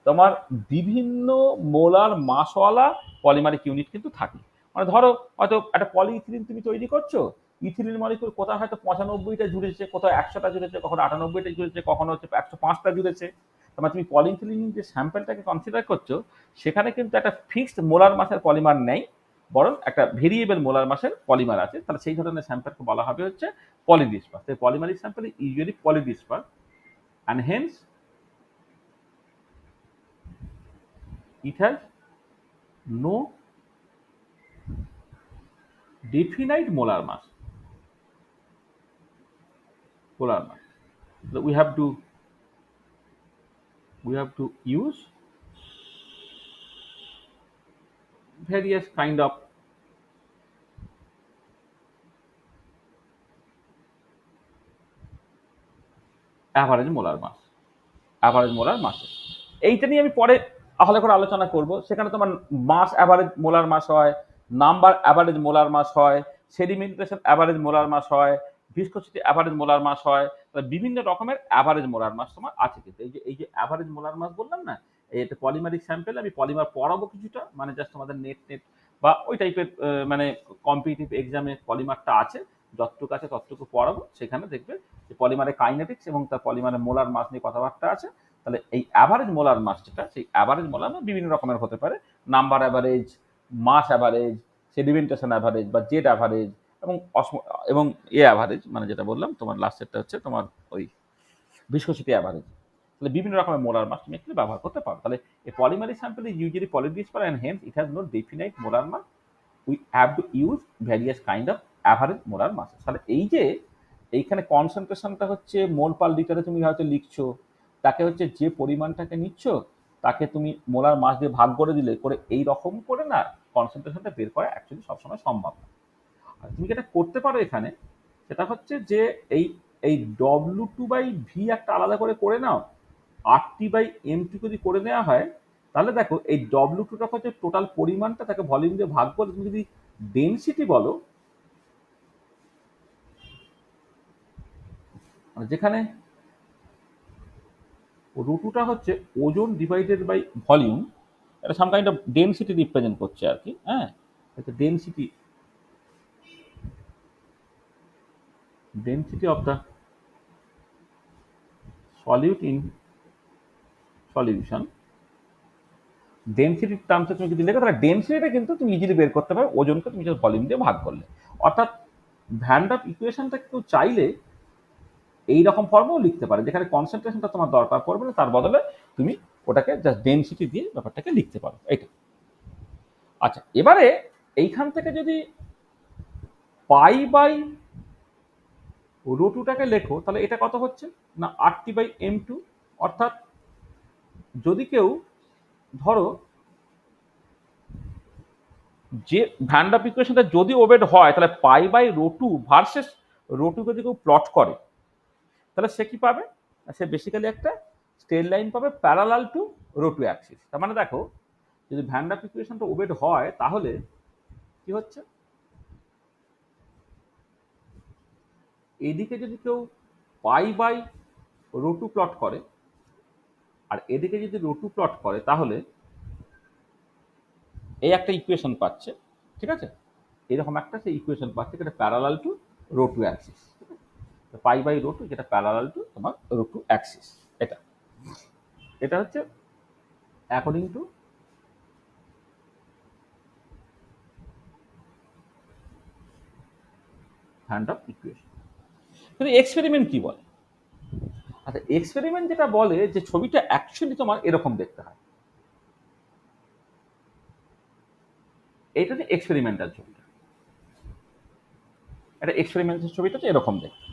তোমার বিভিন্ন মোলার মাসওয়ালা পলিমারিক ইউনিট কিন্তু থাকে। মানে ধরো হয়তো একটা পলিইথিলিন তুমি তৈরি করছো, ইথিলিন মলিকুল কোথাও হয়তো 95টা জুড়েছে, কোথাও 100টা জুড়েছে, কখনো 98টা জুড়েছে, কখনো হচ্ছে 105টা জুড়েছে। তার তুমি পলিইথিলিন যে স্যাম্পলটাকে কনসিডার করছো, সেখানে কিন্তু একটা ফিক্সড মোলার মাসের পলিমার নেই, বরং একটা ভেরিয়েবল মোলার মাসের পলিমার আছে। তাহলে সেই ধরনের স্যাম্পলকে বলা হবে হচ্ছে পলিডিসপার্স। তাই polymeric sample usually polydisperse, and hence it has no definite molar mass. So we have to use various kind of average molar mass, এইটা নিয়ে আমি পরে আলাদা করে আলোচনা করব। সেখানে তোমার মাস অ্যাভারেজ মোলার মাস হয়, নাম্বার অ্যাভারেজ মোলার মাস হয়, সেডিমেন্টেশন অ্যাভারেজ মোলার মাস হয়, ভিসকোসিটি অ্যাভারেজ মোলার মাস হয়, তাহলে বিভিন্ন রকমের অ্যাভারেজ মোলার মাস তোমার আছে। কিন্তু এই যে অ্যাভারেজ মোলার মাস বললাম না, এটা পলিমারিক স্যাম্পেল, আমি পলিমার পড়াবো কিছুটা, মানে জাস্ট তোমাদের নেট বা ওই টাইপের মানে কম্পিটিটিভ এক্সামে পলিমারটা আছে, যতটুকু আছে ততটুকু পড়াবো। সেখানে দেখবে যে পলিমারে কাইনেটিক্স এবং তার পলিমারের মোলার মাস নিয়ে কথাবার্তা আছে। তাহলে এই অ্যাভারেজ মোলার মাস যেটা, সেই অ্যাভারেজ মোলার মাস বিভিন্ন রকমের হতে পারে, নাম্বার অ্যাভারেজ, মাস অ্যাভারেজ, সেডিমেন্টেশন অ্যাভারেজ বা জেড অ্যাভারেজ, এবং এবং এ অ্যাভারেজ, মানে যেটা বললাম তোমার লাস্টেরটা হচ্ছে তোমার ওই ভিসকোসিটি অ্যাভারেজ। তাহলে বিভিন্ন রকমের মোলার মাস তুমি অ্যাকচুয়ালি ব্যবহার করতে পারো। তাহলে এই polymeric sample is usually polydisperse and hence it has no definite molar mass, we have to use various kind of average molar mass. তাহলে এই যে এইখানে কনসেন্ট্রেশনটা হচ্ছে মোল পার লিটারে তুমি হয়তো লিখছো, তাকে হচ্ছে যে পরিমাণটাকে নিচ্ছ তাকে তুমি মোলার মাস দিয়ে ভাগ করে দিলে করে এই রকম করে না কনসেন্ট্রেশনটা বের করা অ্যাকচুয়ালি সবসময় সম্ভব না। আর তুমি যেটা করতে পারো এখানে সেটা হচ্ছে যে এই এই W2/V একটা আলাদা করে নাও, RT/M2 যদি করে নেওয়া হয়, তাহলে দেখো এই W2টা হচ্ছে টোটাল পরিমাণটা, তাকে ভলিউম দিয়ে ভাগ করে তুমি যদি ডেনসিটি বলো, মানে যেখানে রুটুটা হচ্ছে ওজন ডিভাইডেড বাই ভলিউম, এটা some kind of density represent করছে আর কি। হ্যাঁ, density of the solute in solution. ডেনসিটির টার্মসে তুমি যদি লেখো, তাহলে ডেনসিটিটা কিন্তু তুমি ইজিলি বের করতে পারো ওজনকে তুমি just ভলিউম দিয়ে ভাগ করলে। অর্থাৎ ভ্যান ডার ইকুয়েশনটা কেউ চাইলে এইরকম ফর্মেও লিখতে পারে, যেখানে কনসেন্ট্রেশনটা তোমার দরকার পড়বে না, তার বদলে তুমি ওটাকে জাস্ট ডেনসিটি দিয়ে ব্যাপারটাকে লিখতে পারো, এইটা। আচ্ছা, এবারে এইখান থেকে যদি π/√2টাকে লেখো, তাহলে এটা কত হচ্ছে না RT/M2। অর্থাৎ যদি কেউ ধরো যে ভ্যান ডার ইকুয়েশনটা যদি ওবেড হয়, তাহলে π/√2 ভার্সেস ρ2 যদি কেউ প্লট করে, তাহলে সে কি পাবে? সে বেসিক্যালি একটা স্ট্রেট লাইন পাবে প্যারালাল টু ρ2 অ্যাক্সিস। তার মানে দেখো, যদি ভ্যান ডার ইকুয়েশনটা ওবেড হয়, তাহলে কি হচ্ছে, এদিকে যদি কেউ π/√2 প্লট করে আর এদিকে যদি ρ2 প্লট করে, তাহলে এই একটা ইকুয়েশন পাচ্ছে, ঠিক আছে? এরকম একটা সে ইকুয়েশন পাচ্ছে, যেটা প্যারালাল টু ρ2 অ্যাক্সিস। π/√2 যেটা প্যারালাল টু তোমার ρ2 অ্যাক্সিস। এটা এটা হচ্ছে according to van der equation. কিন্তু এক্সপেরিমেন্ট কি বলে? আচ্ছা, এক্সপেরিমেন্ট যেটা বলে যে ছবিটা অ্যাকচুয়ালি তোমার এরকম দেখতে হয়। এইটা যে এক্সপেরিমেন্টাল ছবিটা, এটা এক্সপেরিমেন্টাল ছবিটা হচ্ছে এরকম দেখতে।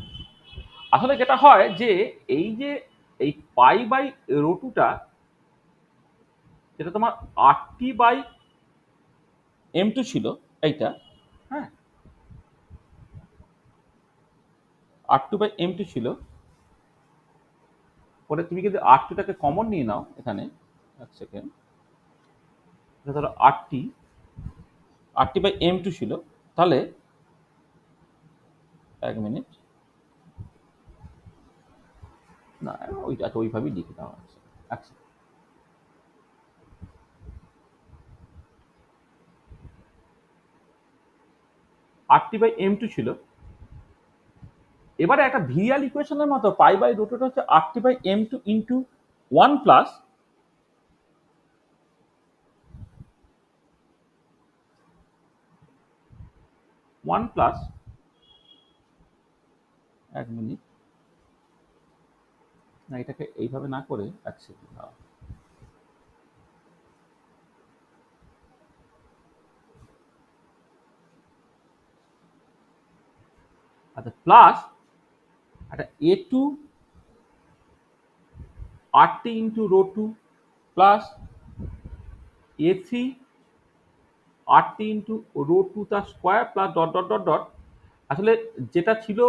আসলে যেটা হয় যে এই π/√2টা যেটা তোমার RT/M2 ছিল, এইটা, হ্যাঁ, R2/M2 ছিল। পরে তুমি যদি R2টাকে কমন নিয়ে নাও এখানে, এক সেকেন্ড, ধরো RT/M2 ছিল, তাহলে এক মিনিট, না ওইটা ওইভাবেই লিখে দেওয়া আছে। আচ্ছা, RT/M2 ছিল। এবারে একটা ভিরিয়াল ইকুয়েশনের মতো π/√2টা হচ্ছে RT/M2 ইন্টু 1 প্লাস এক মিনিট, না এটাকে এইভাবে না করে এক সেকেন্ড, আচ্ছা, প্লাস একটা A2 RT into ρ2 plus A3 RT into ρ2 তার square plus dot dot dot dot. আসলে যেটা ছিল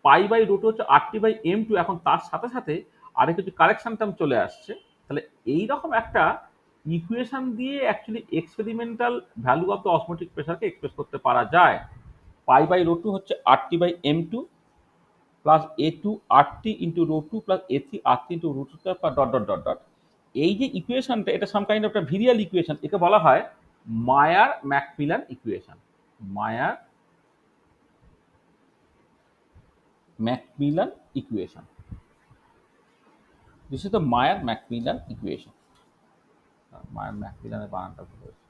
π/√2 হচ্ছে RT/M2, এখন তার সাথে সাথে আরেক কিছু কারেকশন টার্ম চলে আসছে। তাহলে এইরকম একটা ইকুয়েশন দিয়ে actually experimental value of the osmotic প্রেসারকে এক্সপ্রেস করতে পারা যায়। π/√2 হচ্ছে RT/M2 plus A2 RT into rho two plus A3 RT into rho two square dot dot dot dot. এই যে ইকুয়েশনটা, এটা সাম কাইন্ড অফ একটা ভিরিয়াল ইকুয়েশন, একে বলা হয় Mayer McMillan equation. Mayer McMillan equation, this is the Mayer McMillan equation. Mayer ম্যাকমিলানের বানানটা ভুল হয়েছে,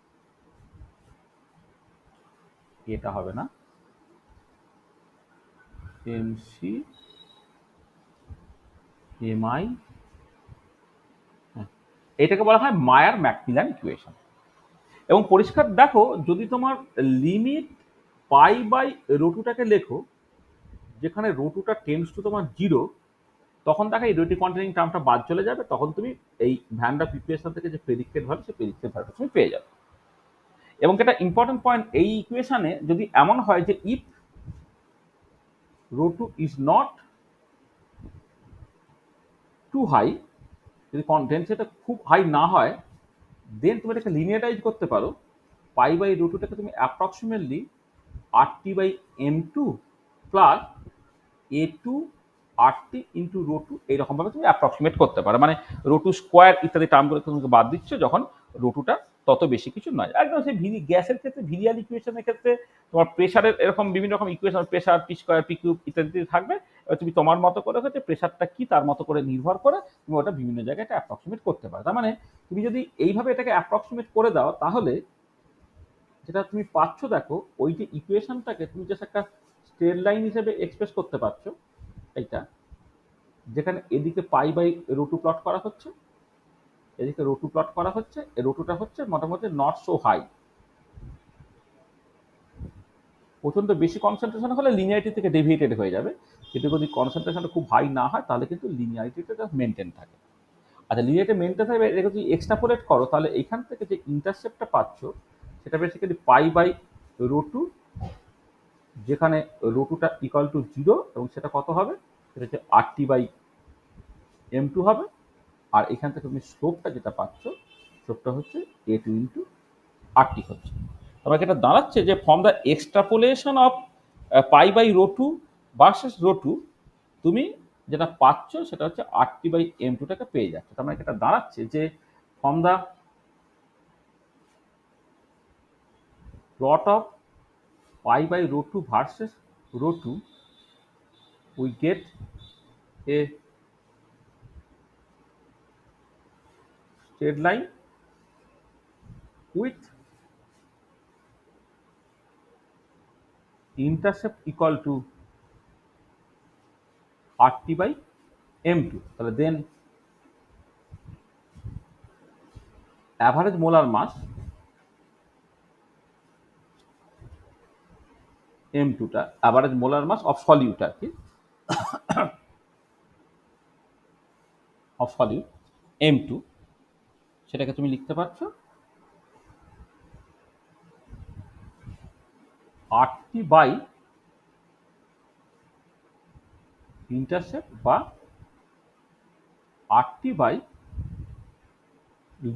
এটা হবে না, এমসি এমআই, এটাকে বলা হয় মায়ার ম্যাকমিলান ইকুয়েশন। এবং পরিষ্কার দেখো, যদি তোমার লিমিট পাই বাই রোটুটাকে লেখো, যেখানে রোটুটা টেন্ডস টু তোমার 0, তখন দেখো এই রোটি কন্টেনিং টার্মটা বাদ চলে যাবে, তখন তুমি এই ভ্যান ডার ইকুয়েশন থেকে যে প্রেডিক্টেড ভ্যালু, সেই প্রেডিক্টেড ভ্যালুটা তুমি পেয়ে যাবে। এবং এটা ইম্পর্টেন্ট পয়েন্ট, এই ইকুয়েশনে যদি এমন হয় যে if rho two is not too high, যদি ডেন্সিটিটা খুব হাই না হয়, দেন তুমি এটাকে লিনিয়ারাইজ করতে পারো। পাই বাই রো টুটাকে তুমি approximately RT by M2 plus A2 RT into rho two, এইরকমভাবে তুমি অ্যাপ্রক্সিমেট করতে পারো। মানে রো টু স্কোয়ার ইত্যাদি টার্মগুলো তুমি বাদ দিচ্ছ যখন রো টুটা তত বেশি কিছু নয়। একদম সেই গ্যাসের ক্ষেত্রে, ভিরিয়াল ইকুয়েশনের ক্ষেত্রে তোমার প্রেশারের এরকম বিভিন্ন রকম equation, pressure P square P cube ইত্যাদি থাকবে। এবার তুমি তোমার মতো করে হচ্ছে প্রেশারটা কি তার মতো করে নির্ভর করে তুমি ওটা বিভিন্ন জায়গায় এটা অ্যাপ্রক্সিমেট করতে পারো। তার মানে তুমি যদি এইভাবে এটাকে অ্যাপ্রক্সিমেট করে দাও, তাহলে যেটা তুমি পাচ্ছ, দেখো ওই যে ইকুয়েশনটাকে তুমি জাস্ট একটা স্ট্রেট লাইন হিসেবে এক্সপ্রেস করতে পারছো, এইটা, যেখানে এদিকে pi by rho two plot করা হচ্ছে, এদিকে রো টু প্লট করা হচ্ছে, এই রো টুটা হচ্ছে মোটামুটি নট সো হাই। প্রচন্ড বেশি কনসেন্ট্রেশন হলে লিনিয়ারিটি থেকে ডেভিয়েটেড হয়ে যাবে, কিন্তু যদি কনসেন্ট্রেশনটা খুব হাই না হয় তাহলে কিন্তু লিনিয়ারিটিটা জাস্ট মেনটেন থাকে। আচ্ছা, লিনিয়ারিটি মেনটেন থাকবে, এটা যদি এক্সট্রাপোলেট করো, তাহলে এইখান থেকে যে ইন্টারসেপ্টটা পাচ্ছ সেটা basically pi by rho two, যেখানে রো টুটা ইকুয়াল টু 0, এবং সেটা কত হবে, সেটা হচ্ছে RT বাই M2 হবে। আর এখান থেকে তুমি স্লোপটা যেটা পাচ্ছ, স্লোপটা হচ্ছে A2 ইন্টু RT হচ্ছে। তোমাকে এটা দাঁড়াচ্ছে যে from the extrapolation of pi by rho two versus rho two, তুমি যেটা পাচ্ছ সেটা হচ্ছে RT বাই M2টাকে পেয়ে যাচ্ছে। তার মানে এটা দাঁড়াচ্ছে যে from the plot of pi by rho 2 versus rho 2, we get a straight line with intercept equal to RT by M2. তাহলে দেন অ্যাভারেজ মোলার মাস M2টা, average molar mass of solute আর কি, অফ সলিউট M2, সেটাকে তুমি লিখতে পারছো RT by intercept বা RT by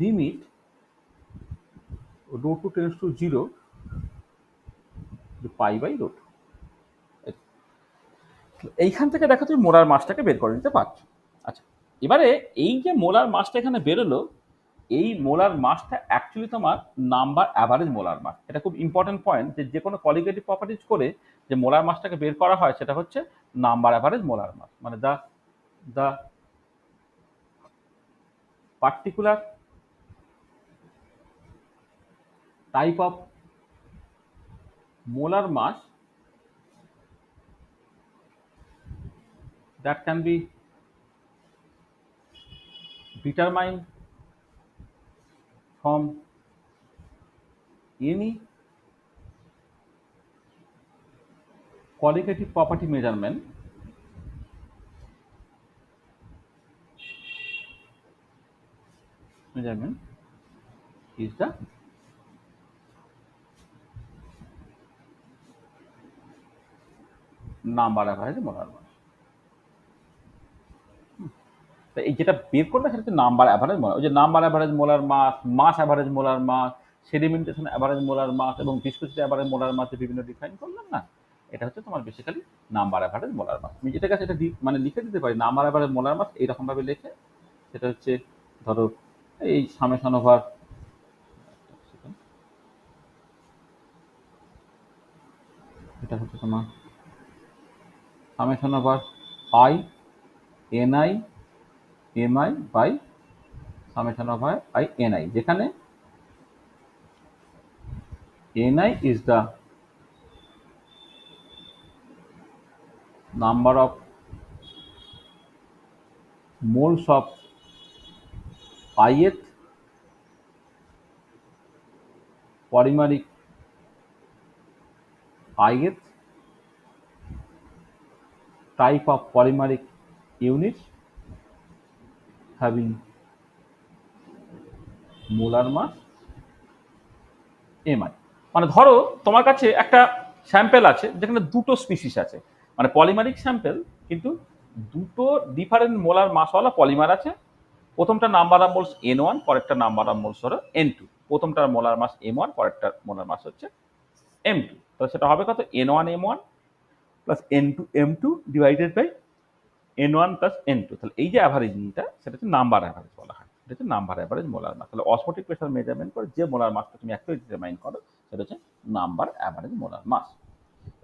limit rho two tends to 0 pi by rho two. এইখান থেকে দেখো তুমি মোলার মাসটাকে বের করে নিতে পারছো। আচ্ছা, এবারে এই যে মোলার মাসটা এখানে বেরোলো, এই মোলার মাসটা অ্যাকচুয়ালি তোমার নাম্বার অ্যাভারেজ মোলার মাস। এটা খুব ইম্পর্টেন্ট পয়েন্ট, যে কোনো কোয়ালিটেটিভ প্রপার্টিজ করে যে মোলার মাসটাকে বের করা হয় সেটা হচ্ছে নাম্বার অ্যাভারেজ মোলার মাস, মানে the particular type of molar mass that can be determined from any qualitative property measurement is the number average molar mass. তো এই যেটা বের করবে সেটা হচ্ছে নাম্বার অ্যাভারেজ মোলার, ওই যে number average molar mass, mass average molar mass, sedimentation average molar mass এবং ভিসকোসিটি অ্যাভারেজ মোলার মাসে বিভিন্ন ডিফাইন করলাম না, এটা হচ্ছে তোমার basically number average molar mass. আমি এটার কাছে এটা মানে লিখে দিতে পারি নাম্বার অ্যাভারেজ মোলার মাস এইরকম ভাবে লিখে, সেটা হচ্ছে ধরো এই সামেশন ওভার, এটা হচ্ছে তোমার summation over i ni mi by summation over i ni, যেখানে ni is the number of moles of ith polymeric ith type of polymeric units having molar mass mi। মানে ধরো তোমার কাছে একটা স্যাম্পেল আছে যেখানে দুটো স্পিসিস আছে, মানে পলিমারিক স্যাম্পেল, কিন্তু দুটো ডিফারেন্ট মোলার মাসওয়ালা পলিমার আছে। প্রথমটা নাম্বার অফ মোলস n1, পরেরটা নাম্বার অফ মোলস হলো n2। প্রথমটার molar mass m1, পরেরটার molar mass হচ্ছে m2। তাহলে সেটা হবে কত, n1 m1 plus n2 m2 divided by n1 plus n2। তাহলে এই যে অ্যাভারেজিংটা সেটা হচ্ছে নাম্বার অ্যাভারেজ বলা হয়, এটা হচ্ছে নাম্বার অ্যাভারেজ মোলার মাস। তাহলে অসমোটিক প্রেসার মেজারমেন্ট করে যে মোলার মাসটা তুমি অ্যাকচুয়ালি ডিটারমাইন করো সেটা হচ্ছে নাম্বার অ্যাভারেজ মোলার মাস।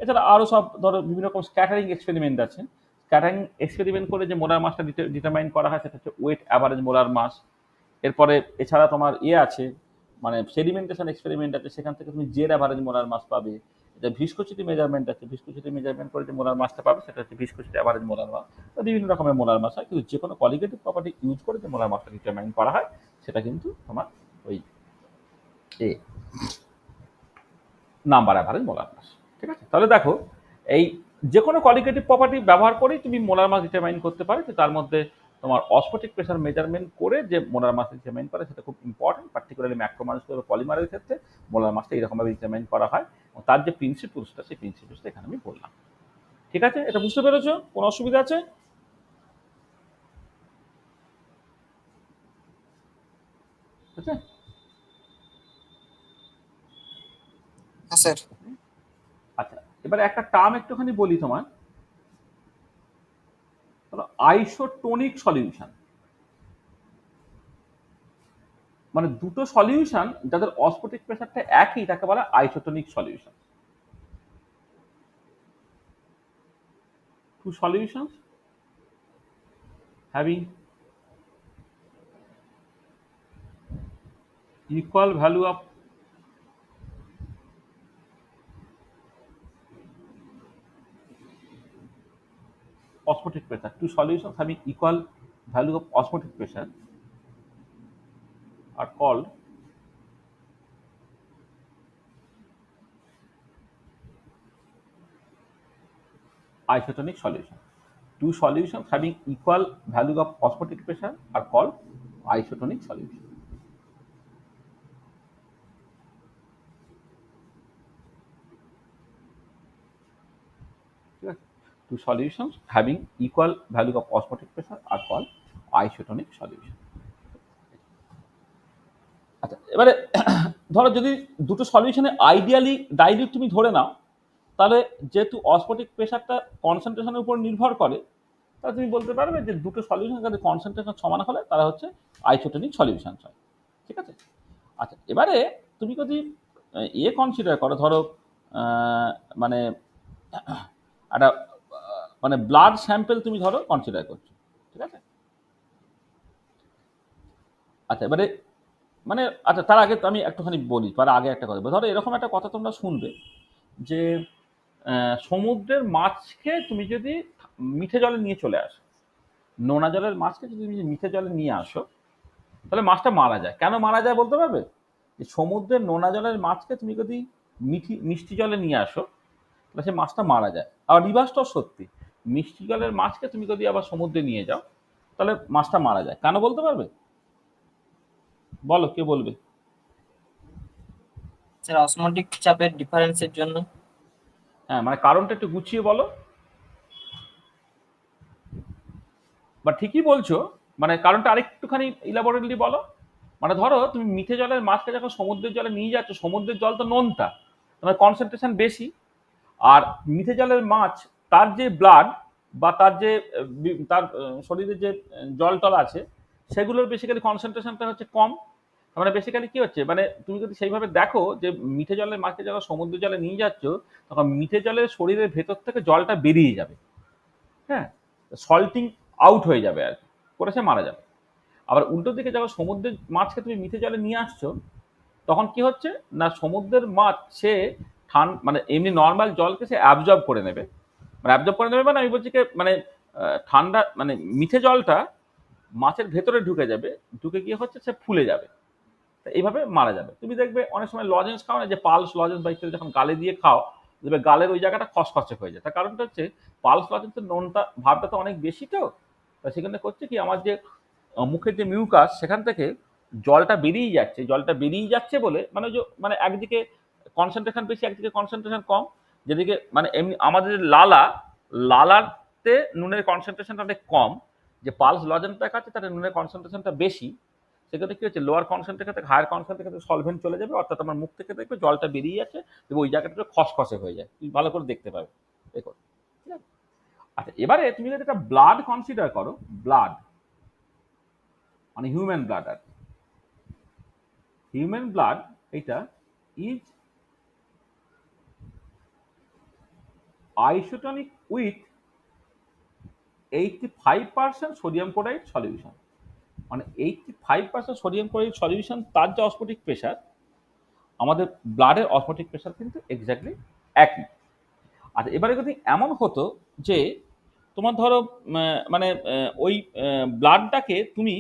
এছাড়া আরও সব ধরো বিভিন্ন রকম স্ক্যাটারিং এক্সপেরিমেন্ট আছে, স্ক্যাটারিং এক্সপেরিমেন্ট করে যে মোলার মাসটা ডিটারমাইন করা হয় সেটা হচ্ছে ওয়েট অ্যাভারেজ মোলার মাস। এরপরে এছাড়া তোমার আছে, মানে সেডিমেন্টেশন এক্সপেরিমেন্ট আছে, সেখান থেকে তুমি জেড অ্যাভারেজ মোলার মাস পাবে। এটা ভিসকোসিটি মেজারমেন্ট আছে, ভিসকোসিটি মেজারমেন্ট করে যে মোলার মাসটা পাবে সেটা হচ্ছে ভিসকোসিটি অ্যাভারেজ মোলার মাস। তো বিভিন্ন রকমের মোলার মাস হয়, কিন্তু যে কোনো কোয়ালিটেটিভ প্রপার্টি ইউজ করে যে মোলার মাসটা ডিটারমাইন করা হয় সেটা কিন্তু তোমার ওই নাম্বার অ্যাভারেজ মোলার মাস। ঠিক আছে, তাহলে দেখো এই যে কোনো কোয়ালিটেটিভ প্রপার্টি ব্যবহার করেই তুমি মোলার মাস ডিটারমাইন করতে পারো। তো তার মধ্যে তোমার অসমোটিক প্রেসার মেজারমেন্ট করে যে মোলার মাস ডিটারমাইন করে সেটা খুব ইম্পর্টেন্ট, পার্টিকুলারলি ম্যাক্রোমালিকুলার পলিমারের ক্ষেত্রে মোলার মাসটা এরকমভাবে ডিটারমাইন করা হয়। এবং তার যে প্রিন্সিপলসটা, সেই প্রিন্সিপলসটা এখানে আমি বললাম। ঠিক আছে, এটা বুঝতে পেরেছো? কোনো অসুবিধা আছে? ঠিক আছে, হ্যাঁ স্যার। আচ্ছা এবারে একটা টার্ম একটুখানি বলি তোমার, আইসোটোনিক সলিউশন। মানে দুটো সলিউশন যাদের অসমোটিক প্রেসারটা একই তাকে বলা isotonic solution. Two solutions having equal value of osmotic pressure, two solutions having equal value of osmotic pressure are called isotonic solution. Two solutions having equal value of osmotic pressure are called isotonic solution. Two solutions having equal value of osmotic pressure are called isotonic solution. আচ্ছা এবারে ধরো যদি দুটো সলিউশনে ideally dilute তুমি ধরে নাও, তাহলে যেহেতু osmotic প্রেসারটা কনসেন্ট্রেশনের উপর নির্ভর করে, তাহলে তুমি বলতে পারবে যে দুটো সলিউশন যাদের কনসেন্ট্রেশন সমান হলে তারা হচ্ছে আইসোটোনিক সলিউশন হয়। ঠিক আছে, আচ্ছা এবারে তুমি যদি কনসিডার করো, ধরো মানে একটা মানে ব্লাড স্যাম্পেল তুমি ধরো কনসিডার করছো। ঠিক আছে, আচ্ছা এবারে মানে আচ্ছা তার আগে তো আমি একটুখানি বলি, তার আগে একটা কথা ধরো, এরকম একটা কথা তোমরা শুনবে যে সমুদ্রের মাছকে তুমি যদি মিঠে জলে নিয়ে চলে আসো, নোনা জলের মাছকে যদি তুমি মিঠে জলে নিয়ে আসো, তাহলে মাছটা মারা যায়। কেন মারা যায় বলতে পারবে? যে সমুদ্রের নোনা জলের মাছকে তুমি যদি মিষ্টি জলে নিয়ে আসো তাহলে সে মাছটা মারা যায়। আবার রিভার্সটাও সত্যি, মিষ্টি জলের মাছকে তুমি যদি আবার সমুদ্রে নিয়ে যাও তাহলে মাছটা মারা যায়। কেন বলতে পারবে? বলো, কে বলবে? স্যার অসমোটিক চাপের ডিফারেন্সের জন্য। হ্যাঁ, মানে কারণটা একটু গুছিয়ে বলো। বা ঠিকই বলছো, মানে কারণটা আরেকটুখানি ইলাবোরেটলি বলো। মানে ধরো তুমি মিঠে জলের মাছকে যখন সমুদ্রের জলে নিয়ে যাচ্ছ, সমুদ্রের জল তো নোনতা, তোমার কনসেন্ট্রেশন বেশি, আর মিঠে জলের মাছ তার যে ব্লাড বা তার যে তার শরীরে যে জল টল আছে সেগুলোর বেসিক্যালি কনসেন্ট্রেশনটা হচ্ছে কম। মানে বেসিক্যালি কি হচ্ছে, মানে তুমি যদি সেইভাবে দেখো যে মিঠে জলের মাছকে যখন সমুদ্র জলে নিয়ে যাচ্ছ তখন মিঠে জলের শরীরের ভেতর থেকে জলটা বেরিয়ে যাবে, হ্যাঁ, সল্টিং আউট হয়ে যাবে আর কি, করে সে মারা যাবে। আবার উল্টো দিকে যখন সমুদ্রের মাছকে তুমি মিঠে জলে নিয়ে আসছো তখন কি হচ্ছে না, সমুদ্রের মাছ সে মানে এমনি নর্মাল জলকে সে অ্যাবজর্ব করে নেবে, মানে অ্যাবজর্ব করে নেবে মানে আমি বলছি কি মানে ঠান্ডা মানে মিঠে জলটা মাছের ভেতরে ঢুকে যাবে, ঢুকে গিয়ে হচ্ছে সে ফুলে যাবে, তা এইভাবে মারা যাবে। তুমি দেখবে অনেক সময় লজেন্স খাও না, যে পালস লজেন্স বা ইত্যাদি যখন গালে দিয়ে খাও দেখবে গালের ওই জায়গাটা খসখসে হয়ে যায়, তার কারণটা হচ্ছে পালস লজেন্সের নোনটা ভাবটা তো অনেক বেশি, তো তা সেখানে করছে কি আমার যে মুখের যে মিউকাস সেখান থেকে জলটা বেরিয়ে যাচ্ছে, জলটা বেরিয়ে যাচ্ছে বলে মানে যে মানে একদিকে কনসেন্ট্রেশন বেশি একদিকে কনসেন্ট্রেশন কম, যেদিকে মানে এমনি আমাদের লালাতে নুনের কনসেন্ট্রেশনটা অনেক কম, যে পালস লজেন্সটা খাচ্ছে তাতে নুনের কনসেন্ট্রেশনটা বেশি, সেক্ষেত্রে কি হচ্ছে লোয়ার কনসেন্ট্রেশন থেকে হায়ার কনসেন্ট্রেশন সলভেন্ট চলে যাবে, অর্থাৎ আমার মুখ থেকে দেখবে জলটা বেরিয়ে যাচ্ছে এবং ওই জায়গাটা খসখসে হয়ে যায়, তুমি ভালো করে দেখতে পাবে। দেখো, ঠিক আছে? আচ্ছা, এবারে তুমি যদি একটা ব্লাড কনসিডার করো, ব্লাড মানে হিউম্যান ব্লাড, আর হিউম্যান ব্লাড এটা is isotonic with 85% sodium chloride solution, মানে 85% সোডিয়াম ক্লোরাইড সলিউশন, তার যে অসমোটিক প্রেশার আমাদের ব্লাডের অসমোটিক প্রেশার কিন্তু এক্স্যাক্টলি একই। আচ্ছা, এবারে যদি এমন হতো যে তোমার ধরো মানে ওই ব্লাডটাকে তুমি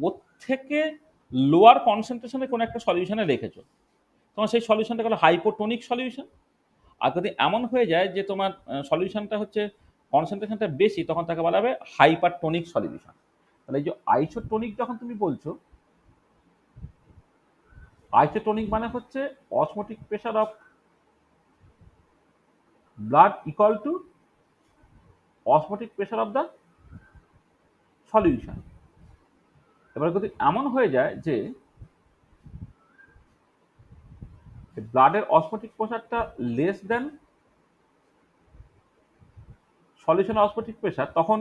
ওর থেকে লোয়ার কনসেন্ট্রেশনে কোনো একটা সলিউশনে রেখেছো, তোমার সেই সলিউশনটা হলো হাইপোটোনিক সলিউশন। আর যদি এমন হয়ে যায় যে তোমার সলিউশনটা হচ্ছে কনসেন্ট্রেশনটা বেশি, তখন তাকে বলা হবে হাইপারটোনিক সলিউশন। তাহলে এই যে আইসোটোনিক যখন তুমি বলছো, আইসোটোনিক মানে হচ্ছে osmotic pressure of blood equal to osmotic pressure of the solution. এবার যদি এমন হয়ে যায় যে ব্লাডের অসমোটিক প্রেশারটা less than solution osmotic pressure, তখন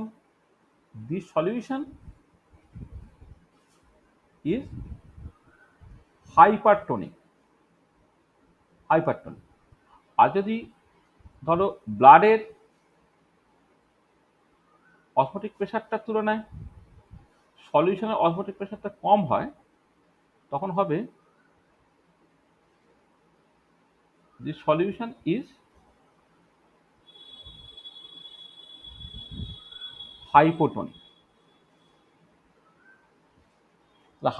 this solution is hypertonic, hypertonic. আর যদি ধরো ব্লাডের অসমোটিক প্রেশারটার তুলনায় সলিউশনের অসমোটিক প্রেশারটা কম হয়, তখন হবে দি solution is hypotonic.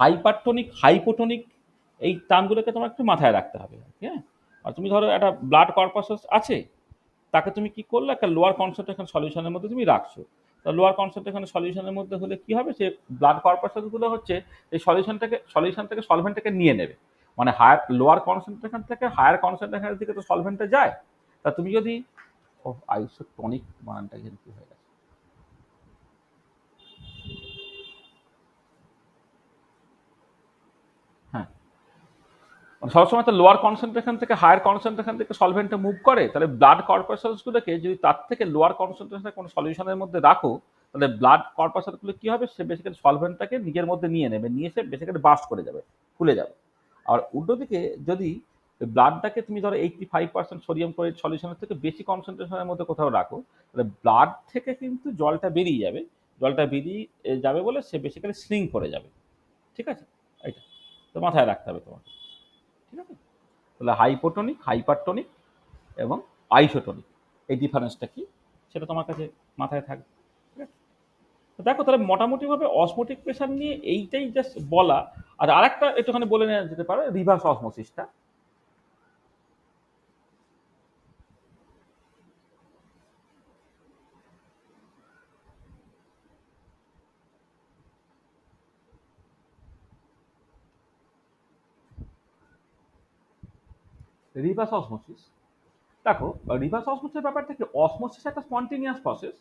Hypertonic, hypotonic এই টার্মগুলোকে তোমার একটু মাথায় রাখতে হবে, হ্যাঁ। আর তুমি ধরো একটা ব্লাড কর্পাসাস আছে, তাকে তুমি কি করলে একটা লোয়ার কনসেন্ট্রেশন সলিউশনের মধ্যে তুমি রাখছো, তা লোয়ার কনসেন্ট্রেশন সলিউশনের মধ্যে হলে কি হবে, সে ব্লাড কর্পাসাসগুলো হচ্ছে এই সলিউশন থেকে সলভেন্টটাকে নিয়ে নেবে, মানে হায়ার লোয়ার কনসেন্ট্রেশন থেকে হায়ার কনসেন্ট্রেশনের দিকে তো সলভেন্টটা যায়। তা তুমি যদি আইসোটনিক বানানটা কিন্তু হয়ে গেছে, হ্যাঁ, মানে সবসময় তো লোয়ার কনসেন্ট্রেশন থেকে হায়ার কনসেন্ট্রেশন থেকে সলভেন্টে মুভ করে, তাহলে ব্লাড কর্পাসাসগুলোকে যদি তার থেকে লোয়ার কনসেন্ট্রেশনের কোনো সলিউশনের মধ্যে রাখো, তাহলে ব্লাড কর্পাসাসগুলো কি হবে, সে বেসিক্যালি সলভেন্টটাকে নিজের মধ্যে নিয়ে নেবে, নিয়ে সে বেসিক্যালি বাস্ট করে যাবে, ফুলে যাবে। আর উল্টো দিকে যদি ব্লাডটাকে তুমি ধরো 85% সোডিয়াম ক্লোরাইড সলিউশনের থেকে বেশি কনসেন্ট্রেশনের মধ্যে কোথাও রাখো, তাহলে ব্লাড থেকে কিন্তু জলটা বেরিয়ে যাবে, জলটা বেরিয়ে যাবে বলে সে বেসিক্যালি শ্রিঙ্ক করে যাবে, ঠিক আছে? এটা তো মাথায় রাখতে হবে তোমাকে, ঠিক আছে? তাহলে হাইপোটোনিক, হাইপারটোনিক এবং আইসোটোনিক এই ডিফারেন্সটা কি সেটা তোমার কাছে মাথায় থাকবে, ঠিক আছে? তো দেখো তাহলে মোটামুটিভাবে অসমোটিক প্রেশার নিয়ে এইটাই জাস্ট বলা। আর আরেকটা একটুখানি বলে নেওয়া যেতে পারে রিভার্স অসমোসিসটা। রিভার্স অসমোসিস, দেখো রিভার্স অসমোসিসের ব্যাপারটা কি, অসমোসিস একটা স্পন্টেনিয়াস প্রসেস,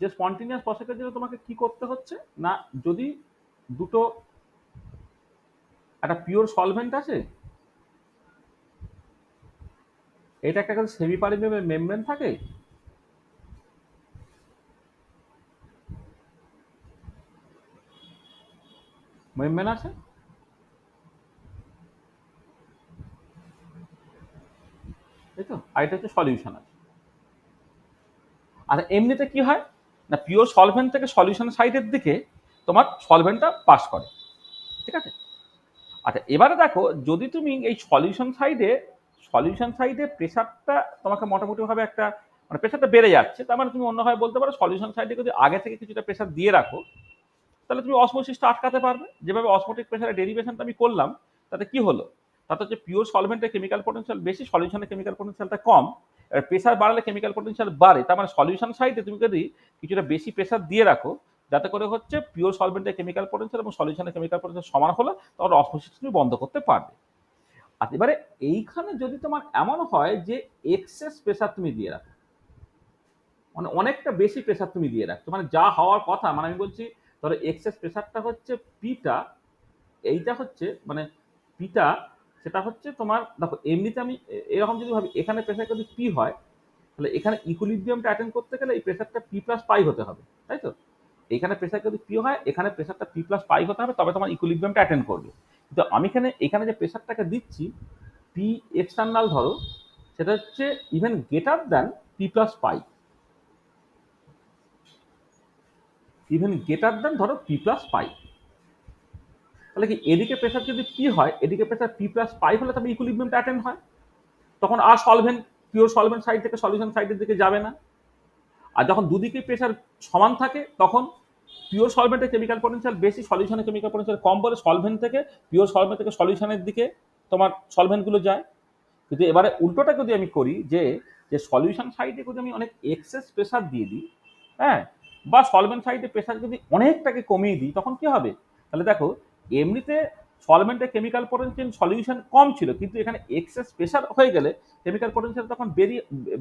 যে স্পন্টেনিয়াস প্রসেসের জন্য তোমাকে কি করতে হচ্ছে না, যদি দুটো একটা পিওর সলভেন্ট আছে এটা একটা সেমি পারমিয়েবল মেমব্রেন থাকে, মেমব্রেন আছে, তাই তো, আর এটা হচ্ছে সলিউশন আছে। আচ্ছা এমনিতে কি হয় না, পিওর সলভেন্ট থেকে সলিউশন সাইডের দিকে তোমার সলভেন্টটা পাস করে, ঠিক আছে। আচ্ছা এবারে দেখো, যদি তুমি এই সলিউশন সাইডে প্রেশারটা তোমাকে মোটামুটি ভাবে একটা মানে প্রেশারটা বেড়ে যাচ্ছে, তার মানে তুমি অন্যভাবে বলতে পারো সলিউশন সাইডে যদি আগে থেকে কিছুটা প্রেশার দিয়ে রাখো, তাহলে তুমি অসমোসিসটা আটকাতে পারবে। যেভাবে অসমোটিক প্রেশারের ডেরিভেশনটা আমি করলাম, তাতে কি হলো, তাতে হচ্ছে পিওর সলভেন্টের কেমিক্যাল পোটেনশিয়াল বেশি, সলিউশনের কেমিক্যাল পোটেনশিয়ালটা কম। আর প্রেশার বাড়লে কেমিক্যাল পোটেনশিয়াল বাড়ে, তার মানে সলিউশন সাইডে তুমি যদি কিছুটা বেশি প্রেশার দিয়ে রাখো, যাতে করে হচ্ছে পিওর সলভেন্টের কেমিক্যাল পোটেনশিয়াল এবং সলিউশনের কেমিক্যাল পোটেনশিয়াল সমান হলো, তখন অসমোসিস তুমি বন্ধ করতে পারবে। আর এবারে এইখানে যদি তোমার এমন হয় যে এক্সেস প্রেশার তুমি দিয়ে রাখো, মানে অনেকটা বেশি প্রেশার তুমি দিয়ে রাখছো, মানে যা হওয়ার কথা, মানে আমি বলছি ধরো এক্সেস প্রেশারটা হচ্ছে পিটা, এইটা হচ্ছে মানে পিটা, সেটা হচ্ছে তোমার দেখো এমনিতে আমি এরকম যদি ভাবি, এখানে প্রেশার যদি পি হয়, তাহলে এখানে ইকুইলিব্রিয়ামটা অ্যাটেন্ড করতে গেলে এই প্রেশারটা পি প্লাস পাই হতে হবে, তাই তো। এখানে প্রেশার যদি পি হয়, এখানে প্রেশারটা পি প্লাস পাই হতে হবে, তবে তোমার ইকুইলিব্রিয়ামটা অ্যাটেন্ড করবে। কিন্তু আমি এখানে যে প্রেশারটাকে দিচ্ছি পি এক্সটার্নাল ধরো, সেটা হচ্ছে even greater than P plus পাই, ইভেন গ্রেটার দ্যান ধরো পি প্লাস পাই। তাহলে কি এদিকে প্রেশার যদি পি হয়, এদিকে প্রেশার পি প্লাস পাই হলে তবে ইকুইলিব্রিয়ামটা অ্যাটেন্ড হয়, তখন আর সলভেন্ট পিওর সলভেন্ট সাইড থেকে সলিউশন সাইডের দিকে যাবে না। আর যখন দুদিকে প্রেশার সমান থাকে, তখন পিওর সলভেন্টের কেমিক্যাল পোটেনশিয়াল বেশি, সলিউশনের কেমিক্যাল পোটেনশিয়াল কম, বলে সলভেন্ট থেকে পিওর সলভেন্ট থেকে সলিউশনের দিকে তোমার সলভেন্টগুলো যায়। কিন্তু এবারে উল্টোটা যদি আমি করি, যে যে সলিউশন সাইডে যদি আমি অনেক এক্সেস প্রেশার দিয়ে দিই, হ্যাঁ, বা সলভেন্ট সাইডে প্রেশার যদি অনেকটাকে কমিয়ে দিই, তখন কি হবে, তাহলে দেখো এমনিতে সলভেন্টের কেমিক্যাল পোটেনশিয়াল সলিউশন কম ছিল, কিন্তু এখানে এক্সেস প্রেশার হয়ে গেলে কেমিক্যাল পোটেনশিয়াল তখন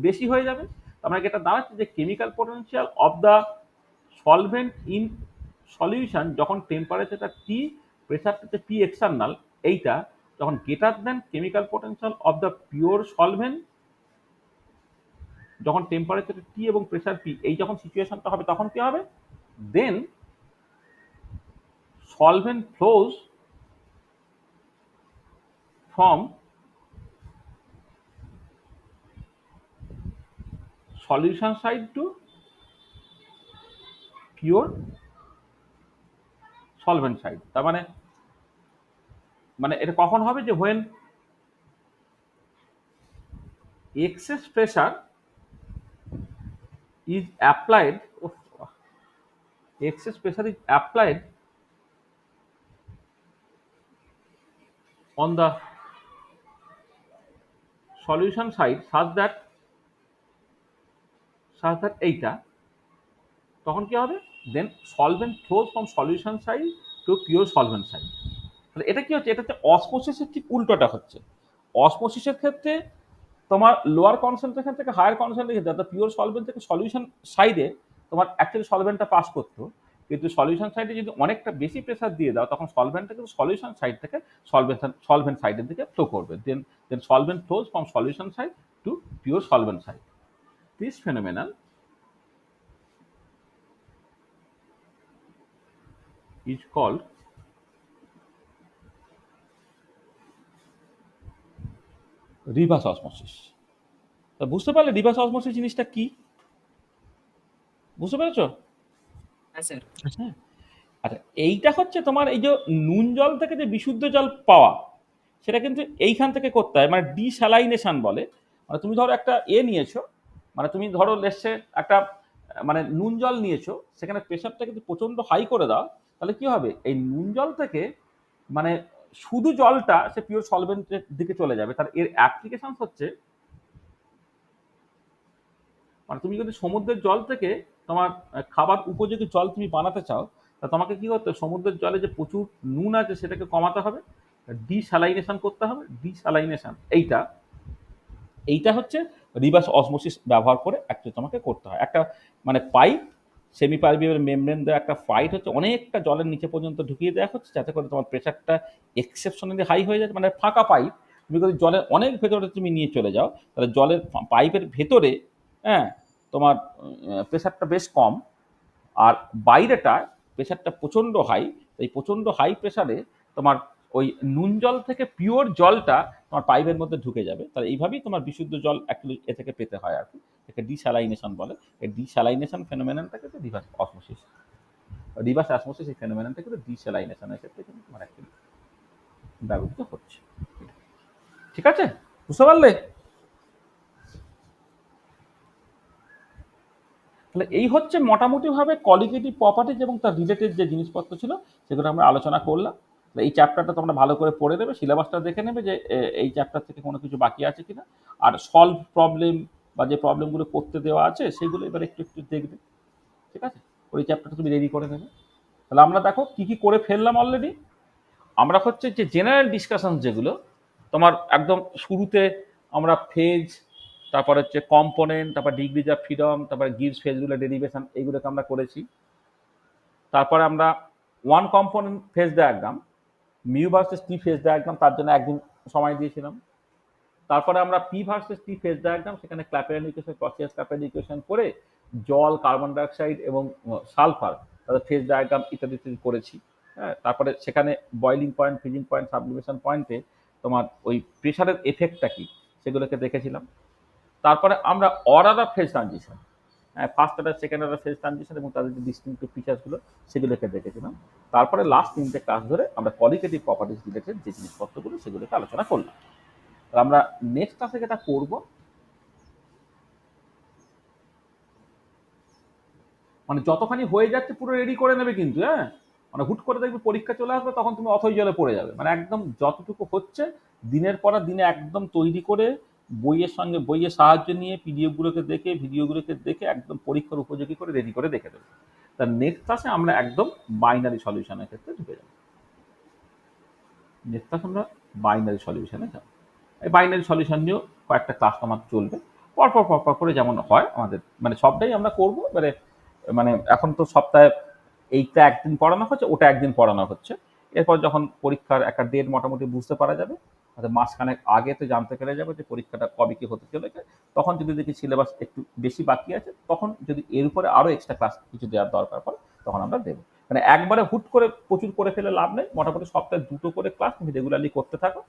বেশি হয়ে যাবে। আমরা এটা দাঁড়াচ্ছে যে chemical potential of the solvent in solution যখন টেম্পারেচারটা টি, প্রেশারটা পি এক্সটার্নাল, এইটা যখন greater than chemical potential of the pure solvent, যখন টেম্পারেচার টি এবং প্রেশার পি, এই যখন সিচুয়েশনটা হবে, তখন কি হবে, then solvent flows from solution side to pure solvent side. তার মানে মানে এটা কখন হবে, যে when excess pressure is applied, excess pressure is applied on the solution side such that এইটা, তখন কি হবে, then solvent flows from solution side to pure solvent side. তাহলে এটা কি হচ্ছে, এটা হচ্ছে অসমোসিসের ঠিক উল্টোটা হচ্ছে। অসমোসিসের ক্ষেত্রে তোমার লোয়ার কনসেন্ট্রেশন থেকে হায়ার কনসেন্ট্রেশন, যাতে পিওর সলভেন্ট থেকে সলিউশন সাইডে তোমার অ্যাকচুয়ালি সলভেন্টটা পাস করতো, কিন্তু সলিউশন সাইডে যদি অনেকটা বেশি প্রেসার দিয়ে দাও, তখন সলভেন্টটা কিন্তু সলিউশন সাইড থেকে সলভেন্ট সাইডের দিকে ফ্লো করবে, then solvent flows from solution side to pure solvent side. This phenomenon is called reverse osmosis. তা বুঝতে পারলে রিভার্স অসমোসিস জিনিসটা কি? বুঝতে পেরেছো? হ্যাঁ স্যার। হ্যাঁ। আচ্ছা এইটা হচ্ছে তোমার এই যে নুন জল থেকে যে বিশুদ্ধ জল পাওয়া, সেটা কিন্তু এইখান থেকে করতে হয়, মানে ডিস্যালাইনেশন বলে। মানে তুমি ধরো একটা নিয়েছো, মানে তুমি ধরো লেসে একটা মানে নুন জল নিয়েছো, সেখানে প্রেশারটা কিন্তু প্রচন্ড হাই করে দাও, তাহলে কি হবে, এই নুন জল থেকে মানে শুধু জলটা সে পিওর সলভেন্টের দিকে চলে যাবে। তার এর অ্যাপ্লিকেশন হচ্ছে, মানে তুমি যদি সমুদ্রের জল থেকে তোমার খাবার উপযোগী জল তুমি বানাতে চাও, তা তোমাকে কি করতে হবে, সমুদ্রের জলে যে প্রচুর নুন আছে সেটাকে কমাতে হবে, ডিস্যালাইনেশন করতে হবে। ডিস্যালাইনেশন এইটা হচ্ছে রিভার্স অসমোসিস ব্যবহার করে অ্যাকচুয়ালি তোমাকে করতে হয়। একটা মানে পাইপ, সেমি পারমিয়েবল মেমব্রেন দেওয়া একটা পাইপ হচ্ছে, অনেকটা জলের নিচে পর্যন্ত ঢুকিয়ে দেওয়া হচ্ছে, যাতে করে তোমার প্রেশারটা এক্সেপশনালি হাই হয়ে যায়, মানে ফাঁকা পাইপ, তুমি যদি জলের অনেক ভেতরে তুমি নিয়ে চলে যাও তাহলে জলের পাইপের ভেতরে, হ্যাঁ, তোমার প্রেশারটা বেশ কম, আর বাইরেটা প্রেশারটা প্রচণ্ড হাই। এই প্রচণ্ড হাই প্রেশারে তোমার ওই নুন জল থেকে পিওর জলটা তোমার পাইপের মধ্যে ঢুকে যাবে। তাহলে এইভাবেই তোমার বিশুদ্ধ জল অ্যাকচুয়ালি এ থেকে পেতে হয় আর কি। একে ডিস্যালাইনেশন বলে। এই ডিস্যালাইনেশন ফেনোমেননটাকে তো রিভার্স অসমোসিস, রিভার্স অসমোসিস এই ফেনোমেননটা কিন্তু ডিস্যালাইনেশনের ক্ষেত্রে কিন্তু তোমার অ্যাকচুয়ালি ব্যবহৃত হচ্ছে। ঠিক আছে, বুঝতে পারলে? তাহলে এই হচ্ছে মোটামুটিভাবে কোয়ালিটেটিভ প্রপার্টিজ এবং তার রিলেটেড যে জিনিসপত্র ছিল সেগুলো আমরা আলোচনা করলাম। এই চ্যাপ্টারটা তোমরা ভালো করে পড়ে নেবে, সিলেবাসটা দেখে নেবে যে এই চ্যাপ্টার থেকে কোনো কিছু বাকি আছে কিনা, আর সলভ প্রবলেম বা যে প্রবলেমগুলো করতে দেওয়া আছে সেগুলো এবার একটু একটু দেখবে। ঠিক আছে, ওই চ্যাপ্টারটা তুমি রেডি করে নেবে। তাহলে আমরা দেখো কি কি করে ফেললাম অলরেডি। আমরা হচ্ছে যে জেনারেল ডিসকাশন যেগুলো তোমার একদম শুরুতে আমরা ফেজ, তারপর হচ্ছে কম্পোনেন্ট, তারপর ডিগ্রিজ অফ ফ্রিডম, তারপরে গিভস ফেজগুলো ডেরিভেশন, এইগুলোকে আমরা করেছি। তারপরে আমরা one component phase diagram, mu versus টি ফেজ ডায়াগ্রাম, তার জন্য একদিন সময় দিয়েছিলাম। তারপরে আমরা পি ভার্সেস টি ফেজ ডায়াগ্রাম, সেখানে ক্ল্যাপেরান ইকুয়েশন, ক্লসিয়াস ক্ল্যাপেরান ইকুয়েশন করে জল, কার্বন ডাইঅক্সাইড এবং সালফার তাদের ফেজ ডায়াগ্রাম ইত্যাদি ইত্যাদি করেছি। হ্যাঁ, তারপরে সেখানে boiling point, freezing point, sublimation পয়েন্টে তোমার ওই প্রেশারের এফেক্টটা কি সেগুলোকে দেখেছিলাম। তারপরে আমরা order of phase transition, first order, second order phase transition এবং তাদের যে ডিস্টিংক্টিভ ফিচার্সগুলো সেগুলোকে দেখেছিলাম। তারপরে লাস্ট 3টে ক্লাস ধরে আমরা কোয়ালিটেটিভ প্রপার্টিজ রিলেটেড যে জিনিসপত্রগুলো সেগুলোকে আলোচনা করলাম। আমরা নেক্সট ক্লাসে যেটা করব, মানে যতখানি হয়ে যাচ্ছে পুরো রেডি করে নেবে কিন্তু, হ্যাঁ, মানে হুট করে দেখবে পরীক্ষা চলে আসবে তখন তুমি অথই জলে পড়ে যাবে। মানে একদম যতটুকু হচ্ছে দিনের পর দিনে একদম তৈরি করে বইয়ের সঙ্গে বইয়ের সাহায্য নিয়ে পিডিএফগুলোকে দেখে ভিডিওগুলোকে দেখে একদম পরীক্ষার উপযোগী করে রেডি করে রেখে দেবে। তার নেক্সট ক্লাসে আমরা একদম বাইনারি সলিউশনের ক্ষেত্রে ঢুকে যাব। নেক্সট ক্লাস আমরা বাইনারি সলিউশনে যাব। এই বাইনারি সলিউশন নিয়েও কয়েকটা ক্লাস আমার চলবে পরপর পরপর করে, যেমন হয় আমাদের, মানে সবটাই আমরা করবো। এবারে মানে এখন তো সপ্তাহে এইটা একদিন পড়ানো হচ্ছে, ওটা একদিন পড়ানো হচ্ছে। এরপর যখন পরীক্ষার একটা ডেট মোটামুটি বুঝতে পারা যাবে, অর্থাৎ মাসখানেক আগে তো জানতে পেরে যাবে যে পরীক্ষাটা কবে কি হতে চলেছে, তখন যদি দেখি সিলেবাস একটু বেশি বাকি আছে, তখন যদি এর উপরে আরও এক্সট্রা ক্লাস কিছু দেওয়ার দরকার পড়ে তখন আমরা দেবো। মানে একবারে হুট করে প্রচুর করে ফেলে লাভ নেই। মোটামুটি সপ্তাহে 2টো করে ক্লাস তুমি রেগুলারলি করতে থাকো,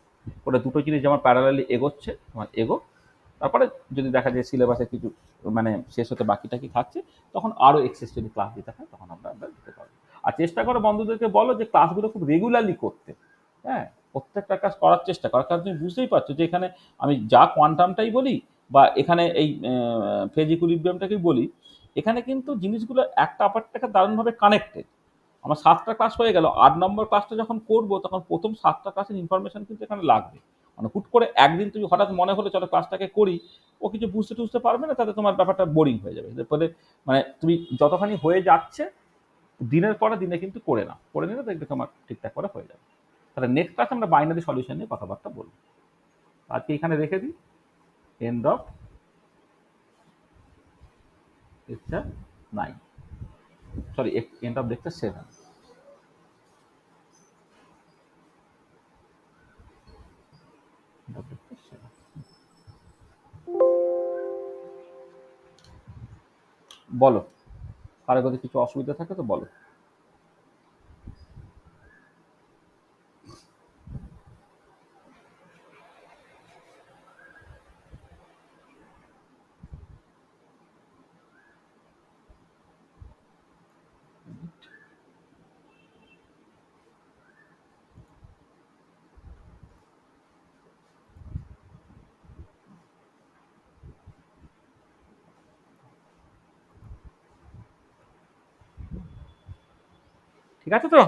করে দুটো জিনিস যেমন প্যারালালি এগোচ্ছে তোমার এগো। তারপরে যদি দেখা যায় সিলেবাসে কিছু মানে শেষ হতে বাকিটা কি থাকছে, তখন আরও এক্সেস যদি ক্লাস দিতে হয় তখন আমরা দিতে পারবো। আর চেষ্টা করো বন্ধুদেরকে বলো যে ক্লাসগুলো খুব রেগুলারলি করতে। হ্যাঁ, প্রত্যেকটা কাজ করার চেষ্টা করার, কারণ তুমি বুঝতেই পারছো যে এখানে আমি যা কোয়ান্টামটাই বলি বা এখানে এই ফেজ ইকুইলিব্রিয়ামটাকেই বলি, এখানে কিন্তু জিনিসগুলো একটা অপরটাকে দারুণভাবে কানেক্টেড। আমার 7টা ক্লাস হয়ে গেল, 8 নম্বর ক্লাসটা যখন করবো তখন প্রথম 7টা ক্লাসের ইনফরমেশন কিন্তু এখানে লাগবে। মানে হুট করে একদিন তুমি হঠাৎ মনে হলো চলো ক্লাসটাকে করি, ও কিছু বুঝতে টুঝতে পারবে না, তাতে তোমার ব্যাপারটা বোরিং হয়ে যাবে। এরপরে মানে তুমি যতখানি হয়ে যাচ্ছে দিনের পরে দিনে কিন্তু করে নিলে দেখবে তোমার ঠিকঠাক করে হয়ে যাবে। তাহলে নেক্সট ক্লাস আমরা বাইনারি সলিউশন নিয়ে কথাবার্তা বলবো। আজকে এখানে রেখে দিই। End of lecture 9, sorry end of lecture 7। বলো, কারো যদি কিছু অসুবিধা থাকে তো বলো। ঠিক আছে তো?